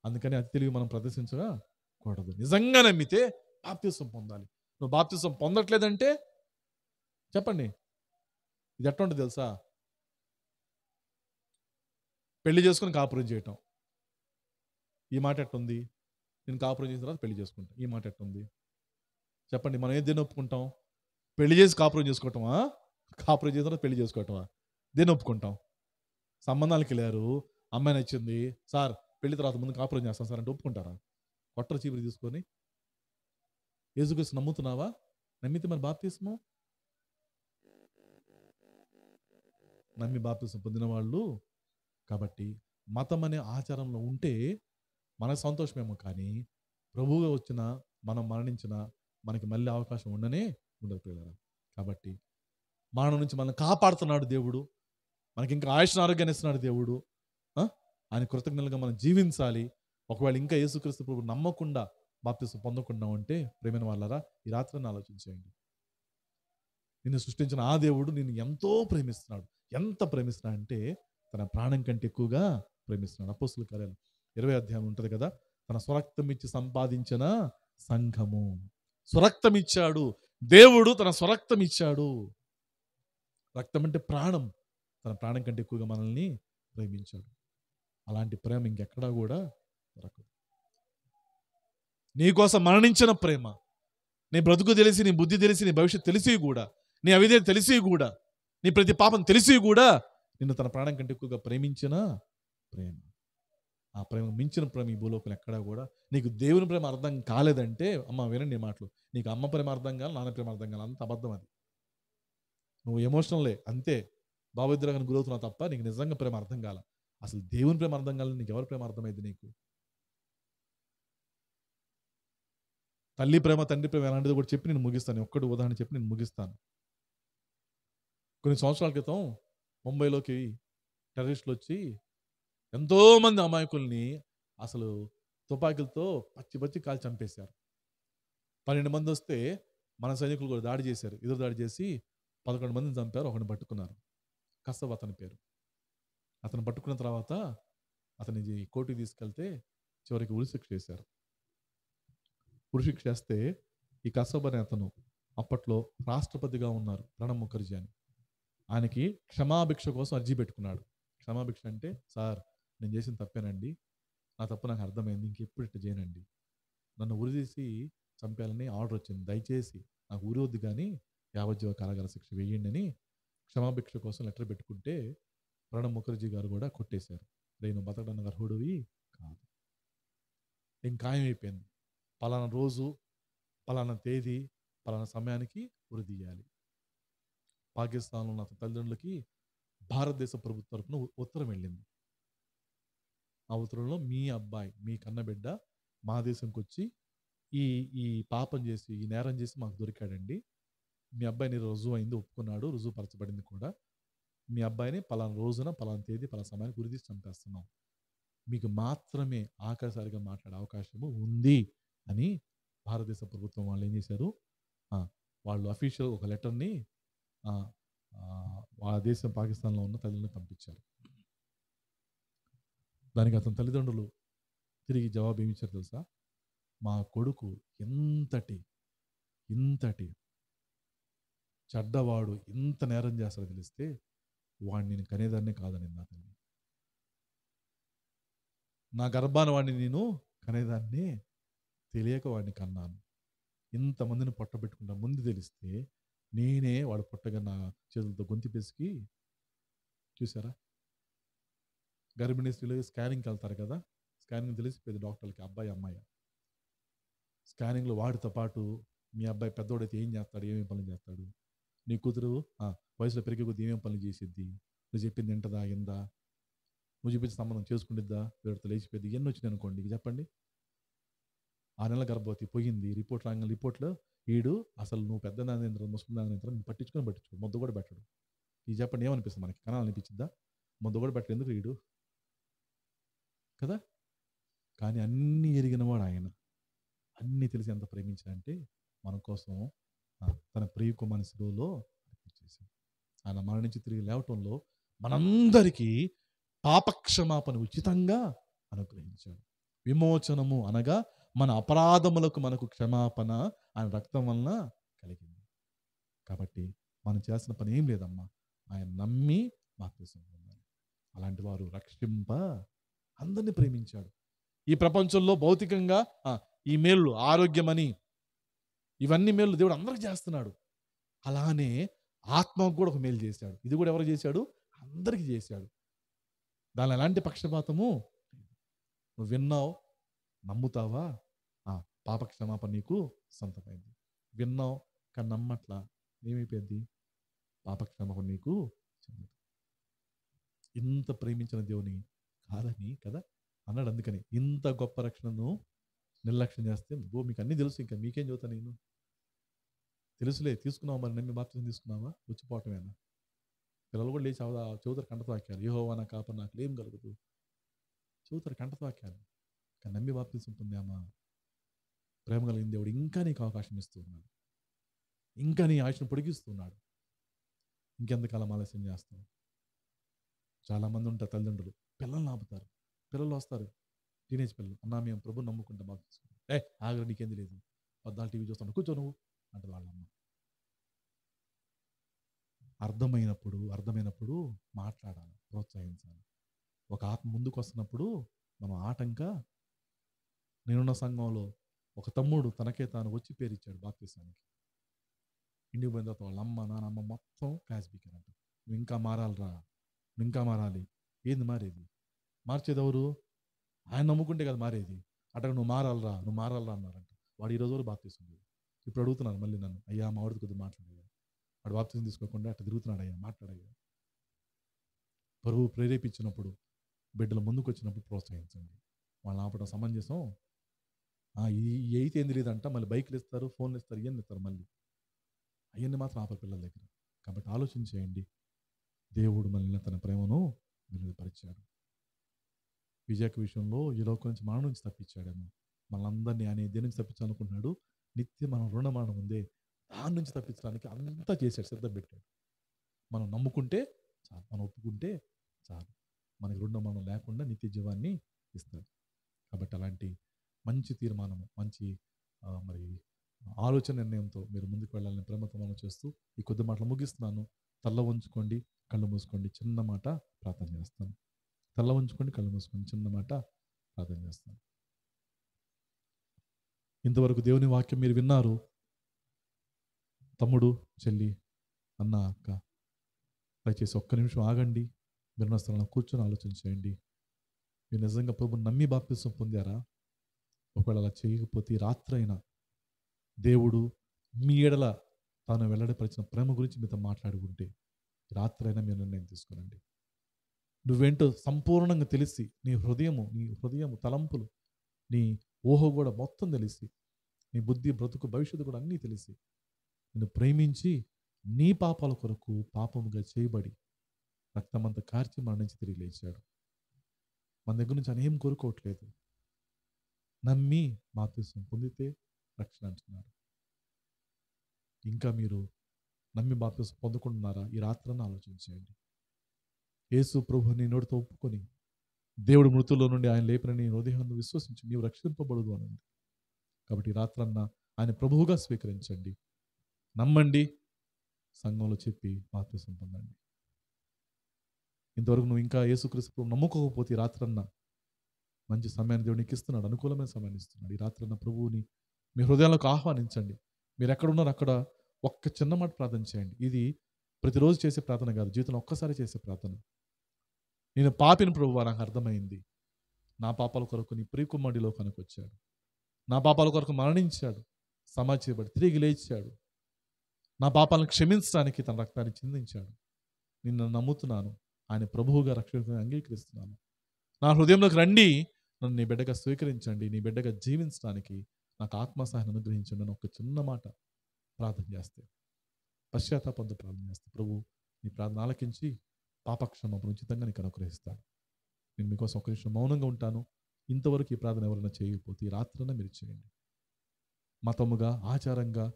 అందుకని అతి తెలివి మనం ప్రదర్శించకూడదు. నిజంగా నమ్మితే బాప్తిసం పొందాలి. నువ్వు బాప్తిసం పొందట్లేదంటే చెప్పండి, ఇది ఎట్లా ఉంటుంది తెలుసా? పెళ్లి చేసుకుని కాపురం చేయటం. ఈ మాట ఎట్టుంది? నేను కాపురం చేసిన తర్వాత పెళ్లి చేసుకుంటాం. ఈ మాట ఎట్టుంది? చెప్పండి, మనం ఏది దేన్ని ఒప్పుకుంటాం? పెళ్లి చేసి కాపురం చేసుకోవటమా? కాపురం చేసిన తర్వాత పెళ్లి చేసుకోవటమా? దేన్ని ఒప్పుకుంటాం? సంబంధాలకు వెళ్ళారు, అమ్మాయి నచ్చింది, సార్ పెళ్లి తర్వాత ముందు కాపురం చేస్తాం సార్ అంటే ఒప్పుకుంటారా? కొట్టరు చీపురు తీసుకొని. యేసుక్రీస్తు నమ్ముతున్నావా? నమ్మితే మరి బాప్తిస్మం, నమ్మి బాప్తిస్మం పొందిన వాళ్ళు. కాబట్టి మతం అనే ఆచారంలో ఉంటే మనకు సంతోషమేమో, కానీ ప్రభువుగా వచ్చిన మనం మరణించిన మనకి మళ్ళీ అవకాశం ఉండనే ఉండదు పిల్లరా. కాబట్టి మరణం నుంచి మనల్ని కాపాడుతున్నాడు దేవుడు, మనకి ఇంకా ఆయుష్ను ఆరోగ్యాన్ని ఇస్తున్నాడు దేవుడు. ఆయన కృతజ్ఞతలుగా మనం జీవించాలి. ఒకవేళ ఇంకా యేసుక్రీస్తు ప్రభు నమ్మకుండా బాప్తిసం పొందకుండా ఉంటే ప్రేమైన వాళ్ళరా, ఈ రాత్రిని ఆలోచించేయండి. నిన్ను సృష్టించిన ఆ దేవుడు నిన్ను ఎంతో ప్రేమిస్తున్నాడు. ఎంత ప్రేమిస్తున్నాడు అంటే తన ప్రాణం కంటే ఎక్కువగా ప్రేమిస్తున్నాడు. అపోస్తుల కార్యాలు 20వ అధ్యాయం ఉంటుంది కదా, తన స్వరక్తం ఇచ్చి సంపాదించిన సంఘము. స్వరక్తం ఇచ్చాడు దేవుడు, తన స్వరక్తం ఇచ్చాడు. రక్తం అంటే ప్రాణం. తన ప్రాణం కంటే ఎక్కువగా మనల్ని ప్రేమించాడు. అలాంటి ప్రేమ ఇంకెక్కడా కూడా దొరకదు. నీ కోసం మరణించిన ప్రేమ, నీ బ్రతుకు తెలిసి, నీ బుద్ధి తెలిసి, నీ భవిష్యత్తు తెలిసి కూడా, నీ అవిధేయత తెలిసి కూడా, నీ ప్రతి పాపం తెలిసి కూడా నిన్ను తన ప్రాణం కంటే ఎక్కువగా ప్రేమించిన ప్రేమ. ఆ ప్రేమ మించిన ప్రేమ ఈ భూలోకంలో ఎక్కడా కూడా. నీకు దేవుని ప్రేమ అర్థం కాలేదంటే, అమ్మ వినండి మాటలు, నీకు అమ్మ ప్రేమ అర్థం కాదు, నాన్న ప్రేమ అర్థం కాదు, అంత అబద్ధం అది. నువ్వు ఎమోషనల్లే అంతే, భావోద్రేకానికి గురవుతున్నావు తప్ప నీకు నిజంగా ప్రేమ అర్థం కాల. అసలు దేవుని ప్రేమ అర్థం కాలేదు, నీకు ఎవరి ప్రేమ అర్థమైంది? నీకు తల్లి ప్రేమ, తండ్రి ప్రేమ ఎలాంటిది కూడా చెప్పి నేను ముగిస్తాను. ఒక్కటి ఉదాహరణ చెప్పి నేను ముగిస్తాను. కొన్ని సంవత్సరాల క్రితం ముంబైలోకి టెర్రరిస్టులు వచ్చి ఎంతోమంది అమాయకుల్ని అసలు తుపాకీలతో పచ్చి పచ్చి కాల్చి చంపేశారు. 12 మంది వస్తే మన సైనికులు కూడా దాడి చేశారు. ఎదురు దాడి చేసి 11 మందిని చంపారు, ఒకరిని పట్టుకున్నారు. కసబ్ అతని పేరు. అతను పట్టుకున్న తర్వాత అతని కోర్టుకి తీసుకెళ్తే చివరికి ఉరిశిక్ష చేశారు. ఉరిశిక్ష చేస్తే ఈ కసబ్ అనే అతను అప్పట్లో రాష్ట్రపతిగా ఉన్నారు, ప్రణబ్ ముఖర్జీ అని. ఆయనకి క్షమాభిక్ష కోసం అర్జీ పెట్టుకున్నాడు. క్షమాభిక్ష అంటే, సార్ నేను చేసిన తప్పేనండి, నా తప్పు నాకు అర్థమైంది, ఇంకెప్పుడు ఇట్లా చేయనండి, నన్ను ఉరిదీసి చంపేయాలని ఆర్డర్ వచ్చింది, దయచేసి నాకు ఉరి వద్దు కానీ యావజ్జీవ కారాగార శిక్ష వేయండి అని క్షమాభిక్ష కోసం లెటర్ పెట్టుకుంటే ప్రణబ్ ముఖర్జీ గారు కూడా కొట్టేశారు. నేను బతకడానికి అర్హుడివి కాదు. ఏం ఖాయమైపోయింది, పలానా రోజు, పలానా తేదీ, పలానా సమయానికి ఉరి తీయాలి. పాకిస్తాన్లో ఉన్న తల్లిదండ్రులకి భారతదేశ ప్రభుత్వం తరఫున ఉత్తరం వెళ్ళింది. ఆ ఉత్తరంలో మీ అబ్బాయి, మీ కన్నబిడ్డ మా దేశంకి వచ్చి ఈ ఈ పాపం చేసి, ఈ నేరం చేసి మాకు దొరికాడండి. మీ అబ్బాయిని రుజువు అయింది, ఒప్పుకున్నాడు, రుజువుపరచబడింది కూడా. మీ అబ్బాయిని పలానా రోజున, పలానా తేదీ, పలానా సమయానికి గురితీసి చంపేస్తున్నాం. మీకు మాత్రమే ఆఖరిసారిగా మాట్లాడే అవకాశము ఉంది అని భారతదేశ ప్రభుత్వం వాళ్ళు ఏం చేశారు, వాళ్ళు అఫీషియల్ ఒక లెటర్ని ఆ దేశం పాకిస్తాన్లో ఉన్న తల్లిదండ్రులకు పంపించారు. దానికి అతని తల్లిదండ్రులు తిరిగి జవాబు ఏమిచ్చారు తెలుసా? మా కొడుకు ఇంతటి చెడ్డవాడు, ఇంత నేరం చేస్తాడో తెలిస్తే వాడిని నేను కనేదాన్నే కాదని నా తల్లి. నా గర్భాన వాడిని నేను కనేదాన్ని తెలియక వాడిని కన్నాను. ఇంతమందిని పొట్టబెట్టుకుంటా ముందు తెలిస్తే నేనే వాడు పొట్టగా నా చేతులతో గొంతు పిసికి. చూసారా, గర్భిణీ స్త్రీలు స్కానింగ్కి వెళ్తారు కదా, స్కానింగ్ తెలిసిపోయింది డాక్టర్లకి అబ్బాయి అమ్మాయి. స్కానింగ్లో వాడితో పాటు మీ అబ్బాయి పెద్దోడైతే ఏం చేస్తాడు, ఏమేమి పనులు చేస్తాడు, నీ కూతురు వయసులో పెరిగే కొద్ది ఏమేమి పనులు చేసిద్ది, నువ్వు చెప్పింది తింటదా, అయిందా, నువ్వు చూపించిన సంబంధం చేసుకుంటుందా, వీడితో లేచిపోయింది, ఇవన్నీ వచ్చినాయి అనుకోండి. చెప్పండి, 6 నెలల గర్భవతి పోయింది, రిపోర్ట్ రాగానే రిపోర్ట్లో వీడు అసలు నువ్వు పెద్ద నానేంద్ర ముస్లిం నానేంద్ర నువ్వు పట్టించుకోడు, ముద్ద కూడా పెట్టడు. ఇది చెప్పండి, ఏమనిపిస్తుంది మనకి? కనాలనిపించిందా? ముద్ద కూడా పెట్టడు ఎందుకు వీడు కదా. కానీ అన్నీ ఎరిగిన వాడు ఆయన, అన్నీ తెలిసి ఎంత ప్రేమించాడంటే మన కోసం తన ప్రియ కుమారుని శిలువలో చేశాడు. ఆయన మరణించి తిరిగి లేవటంలో మనందరికీ పాపక్షమాపణ ఉచితంగా అనుగ్రహించాడు. విమోచనము అనగా మన అపరాధములకు మనకు క్షమాపణ ఆయన రక్తం వలన కలిగింది. కాబట్టి మనం చేసిన పని ఏం లేదమ్మా, ఆయన నమ్మి బాప్తిసం పొందాలి. అలాంటి వారు రక్షింప అందరినీ ప్రేమించాడు. ఈ ప్రపంచంలో భౌతికంగా ఈ మేలు, ఆరోగ్యమని ఇవన్నీ మేలు దేవుడు అందరికి చేస్తున్నాడు. అలానే ఆత్మకు కూడా ఒక మేలు చేశాడు. ఇది కూడా ఎవరు చేశాడు? అందరికీ చేశాడు. దానిలో ఎలాంటి పక్షపాతము. నువ్వు విన్నావు, నమ్ముతావా, పాప క్షమాపణ నీకు సొంతమైంది. విన్నావు కానీ నమ్మట్లా, ఏమైపోయింది? పాప క్షమాపణ నీకు చెందుతుంది. ఇంత ప్రేమించిన దేవుని కాదని కదా అన్నాడు. అందుకని ఇంత గొప్ప రక్షణను నిర్లక్ష్యం చేస్తే మీకు అన్నీ తెలుసు, ఇంకా మీకేం చదువుతా నేను? తెలుసులే, తీసుకున్నావు మరి, నమ్మి బాప్తిసం తీసుకున్నావా? వచ్చిపోవటమేనా? పిల్లలు కూడా లేచి చెబుతారు కంటతో వాక్యాలు, యెహోవా నా కాపరి నాకు ఏం కలుగుతూ చెబుతారు కంటతో వాక్యాలు. కానీ నమ్మి బాప్తిసం పొందామా? ప్రేమ కలిగిన దేవుడు ఇంకా నీకు అవకాశం ఇస్తూ ఉన్నాడు, ఇంకా నీ ఆయుష్ను పొడిగిస్తున్నాడు. ఇంకెంతకాలం ఆలస్యం చేస్తావు? చాలామంది ఉంటారు తల్లిదండ్రులు, పిల్లల్ని ఆపుతారు. పిల్లలు వస్తారు, టీనేజ్ పిల్లలు, అన్నా మేము ప్రభుని నమ్ముకుంటాం, బాగా తీసుకుంటాం. ఆగ్రహం నీకేంది లేదు, పద్దాలు టీవీ చూస్తాను, కూర్చో నువ్వు అంటే వాళ్ళమ్మ. అర్థమైనప్పుడు మాట్లాడాలి, ప్రోత్సహించాలి. ఒక ఆత్మ ముందుకు వస్తున్నప్పుడు మనం ఆటంక. నేనున్న సంఘంలో ఒక తమ్ముడు తనకే తాను వచ్చి పేరిచ్చాడు బాప్తిసానికి. ఇంటికి పోయిన తర్వాత వాళ్ళ అమ్మ నాన్నమ్మ మొత్తం క్లాస్ బీకారంట. నువ్వు ఇంకా మారాలిరా, నువ్వు ఇంకా మారాలి. ఏంది మారేది? మార్చేది ఎవరు? ఆయన నమ్ముకుంటే కదా మారేది. అట్టగా నువ్వు మారాలిరా అన్నారంట. వాడు ఈరోజు వరకు బాప్తిసం లేదు. ఇప్పుడు అడుగుతున్నాను మళ్ళీ నన్ను, అయ్యా మా వాడికి కొద్దిగా మాట్లాడయ్యా, వాడు బాప్తిసం తీసుకోకుండా అట్లా తిరుగుతున్నాడు అయ్యా, మాట్లాడయ్యా. ప్రభువు ప్రేరేపించినప్పుడు, బిడ్డల ముందుకు వచ్చినప్పుడు ప్రోత్సహించండి. వాళ్ళని ఆపడం సమంజసం. ఈ అయితే ఏం తెలియదంట, మళ్ళీ బైక్లు ఇస్తారు, ఫోన్లు ఇస్తారు, ఇవన్నీ ఇస్తారు, మళ్ళీ అవన్నీ మాత్రం ఆపరు పిల్లల దగ్గర. కాబట్టి ఆలోచన చేయండి. దేవుడు మనల్ని తన ప్రేమను వెలువరిచాడు. విజయక విషయంలో ఈ లోకం నుంచి మరణం నుంచి తప్పించాడేమో, మనందరినీ ఆయన దేని నుంచి తప్పించాలనుకుంటున్నాడు? నిత్యం మనం రుణమానం ఉందే, దాని నుంచి తప్పించడానికి అంతా చేశాడు, సిద్ధం పెట్టాడు. మనం నమ్ముకుంటే చాలు, మనం ఒప్పుకుంటే చాలు, మనకి రుణమానం లేకుండా నిత్య జీవాన్ని ఇస్తాడు. కాబట్టి అలాంటి మంచి తీర్మానము, మంచి మరి ఆలోచన నిర్ణయంతో మీరు ముందుకు వెళ్ళాలని ప్రేమతో మనం చేస్తూ ఈ కొద్ది మాటలు ముగిస్తున్నాను. తల్ల ఉంచుకోండి, కళ్ళు మూసుకోండి, చిన్న మాట ప్రార్థన చేస్తాను. తల్ల ఉంచుకోండి, కళ్ళు మూసుకోండి, చిన్న మాట ప్రార్థన చేస్తాను. ఇంతవరకు దేవుని వాక్యం మీరు విన్నారు. తమ్ముడు, చెల్లి, అన్న, అక్క, దయచేసి ఒక్క నిమిషం ఆగండి. మీరు స్థలంలో కూర్చొని ఆలోచన చేయండి. మీరు నిజంగా ప్రభుని నమ్మి బాప్తిసం పొందారా? ఒకవేళ అలా చేయకపోతే రాత్రైనా దేవుడు మీ ఎడల తాను వెల్లడిపరిచిన ప్రేమ గురించి మీతో మాట్లాడుకుంటే రాత్రైనా మీరు నిర్ణయం తీసుకోనండి. నువ్వేంటో సంపూర్ణంగా తెలిసి, నీ హృదయము తలంపులు, నీ ఊహ కూడా మొత్తం తెలిసి, నీ బుద్ధి, బ్రతుకు, భవిష్యత్తు కూడా అన్నీ తెలిసి, నిన్ను ప్రేమించి నీ పాపాల కొరకు పాపముగా చేయబడి రక్తమంతా కార్చి మన నుంచి తిరిగి లేచాడు. మన దగ్గర నుంచి ఆయన ఏం కోరుకోవట్లేదు. నమ్మి బాప్తిసం పొందితే రక్షణ అంటున్నాడు. ఇంకా మీరు నమ్మి బాప్తిసం పొందుకుంటున్నారా? ఈ రాత్రన్న ఆలోచించండి. యేసు ప్రభుని నోటితో ఒప్పుకొని దేవుడు మృతుల్లో నుండి ఆయన లేపినని హృదయాన్ని విశ్వసించి నీవు రక్షింపబడదు అనండి. కాబట్టి ఈ రాత్రన్న ఆయన ప్రభువుగా స్వీకరించండి, నమ్మండి, సంఘంలో చెప్పి బాప్తిసం పొందండి. ఇంతవరకు నువ్వు ఇంకా యేసుక్రీస్తు నమ్ముకోకపోతే ఈ రాత్రన్న మంచి సమయాన్ని దేవుడు నీకు ఇస్తున్నాడు, అనుకూలమైన సమయాన్ని ఇస్తున్నాడు. ఈ రాత్రన్న ప్రభువుని మీ హృదయాలకు ఆహ్వానించండి. మీరు ఎక్కడున్నారు అక్కడ ఒక్క చిన్న మాట ప్రార్థన చేయండి. ఇది ప్రతిరోజు చేసే ప్రార్థన కాదు, జీవితంలో ఒక్కసారి చేసే ప్రార్థన. నేను పాపిని ప్రభువా, నాకు అర్థమైంది. నా పాపాల కొరకు నీ ప్రియకుమారుడిలో కనుకొచ్చాడు, నా పాపాల కొరకు మరణించాడు, సమాధి చేయబడి తిరిగి లేచాడు, నా పాపాలను క్షమించడానికి తన రక్తాన్ని చిందించాడు. నిన్ను నమ్ముతున్నాను, ఆయన ప్రభువుగా రక్షకుడిగా అంగీకరిస్తున్నాను. నా హృదయంలోకి రండి, నన్ను నీ బిడ్డగా స్వీకరించండి, నీ బిడ్డగా జీవించడానికి నాకు ఆత్మసహాయం అనుగ్రహించండి అని ఒక చిన్న మాట ప్రార్థన చేస్తే, పశ్చాత్తాపంతో ప్రార్థన చేస్తే ప్రభు నీ ప్రార్థన ఆలకించి పాపక్షమాపణ ఉచితంగా నీకు అనుగ్రహిస్తాడు. నేను మీకోసం ఒక నిమిషం మౌనంగా ఉంటాను. ఇంతవరకు ఈ ప్రార్థన ఎవరైనా చేయకపోతే ఈ రాత్రైనా మీరు చేయండి. మతముగా, ఆచారంగా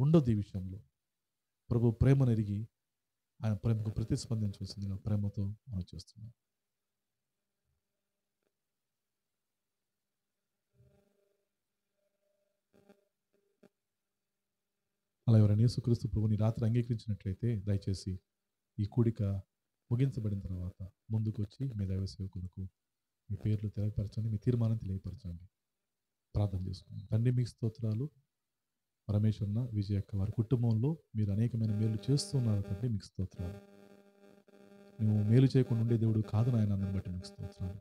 ఉండొద్దు ఈ విషయంలో. ప్రభు ప్రేమను ఎరిగి ఆయన ప్రేమకు ప్రతిస్పందించవలసిందిగా ప్రేమతో మనం చేస్తున్నాం. అలా ఎవరైనా యేసుక్రీస్తు ప్రభుని రాత్రి అంగీకరించినట్లయితే దయచేసి ఈ కూడిక ముగించబడిన తర్వాత ముందుకు వచ్చి మీ దైవ సేవకులకు మీ పేర్లు తెలియపరచండి, మీ తీర్మానం తెలియపరచండి. ప్రార్థన చేసుకుందాం. తండ్రి మీకు స్తోత్రాలు. పరమేశ్వరన విజయ అక్క వారి కుటుంబంలో మీరు అనేకమైన మేలు చేస్తున్నారు తండ్రి, మీకు స్తోత్రాలు. నువ్వు మేలు చేయకుండా ఉండే దేవుడు కాదు నాయన, అందరిని బట్టి మీకు స్తోత్రాలు.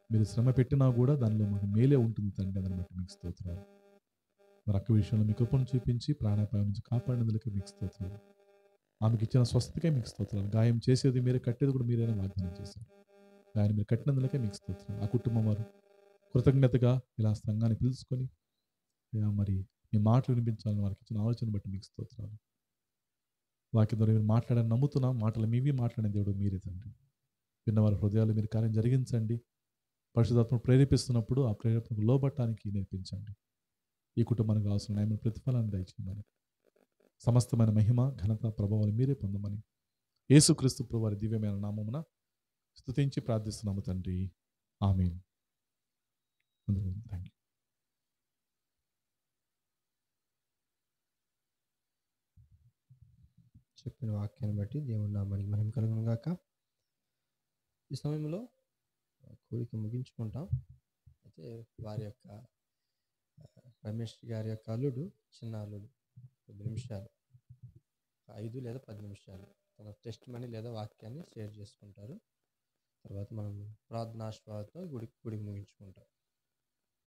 మీరు శ్రమ పెట్టినా కూడా దానిలో మాకు మేలే ఉంటుంది తండ్రి, అందరిని బట్టి మీకు స్తోత్రాలు. మరి అక్క విషయంలో మీ కృపను చూపించి ప్రాణాపాయం నుంచి కాపాడినందుకు మీకు స్తోత్రాలు. ఆమెకి ఇచ్చిన స్వస్థతకే మీకు స్తోత్రాలు. గాయం చేసేది మీరే, కట్టేది కూడా మీరైనా వాగ్దానం చేశారు. గాయం మీరు కట్టినందుకే మీకు స్తోత్రాలు. ఆ కుటుంబం వారు కృతజ్ఞతగా ఇలా సంఘాన్ని పిలుచుకొని మరి మీ మాటలు వినిపించాలని వారికి ఇచ్చిన ఆలోచన బట్టి మీకు స్తోత్రాలు. వాక్యం ద్వారా మీరు మాట్లాడని నమ్ముతున్నాం. మాటలు మీవి మాట్లాడిన దేవుడు మీరే తండ్రి. విన్నవారి హృదయాలు మీరు కార్యం జరిగించండి. పరిశుద్ధాత్మ ప్రేరేపిస్తున్నప్పుడు ఆ ప్రేరేపణకు లోబట్టానికి నేర్పించండి. ఈ కుటుంబానికి కావాల్సిన న్యాయమైన ప్రతిఫలాన్ని దయచేయమని, సమస్తమైన మహిమ ఘనత ప్రభావాలు మీరే పొందమని యేసుక్రీస్తు ప్రభు వారి దివ్యమైన నామమున స్తుతించి ప్రార్థిస్తున్నాము తండ్రి. ఆమేన్. Thank you. చెప్పిన వాక్యాన్ని బట్టి దేవుని నామానికి మహిమ కలుగును గాక. ఈ సమయంలో కోరిక ముగించుకుంటాం. అయితే వారి యొక్క రమేష్ గారి యొక్క అల్లుడు, చిన్న అల్లుడు 10 నిమిషాలు, 5 లేదా 10 నిమిషాలు తన టెస్ట్ మనీ లేదా వాక్యాన్ని షేర్ చేసుకుంటారు. తర్వాత మనం ప్రార్థనాశ్వాసంతో గుడికి ముగించుకుంటాం.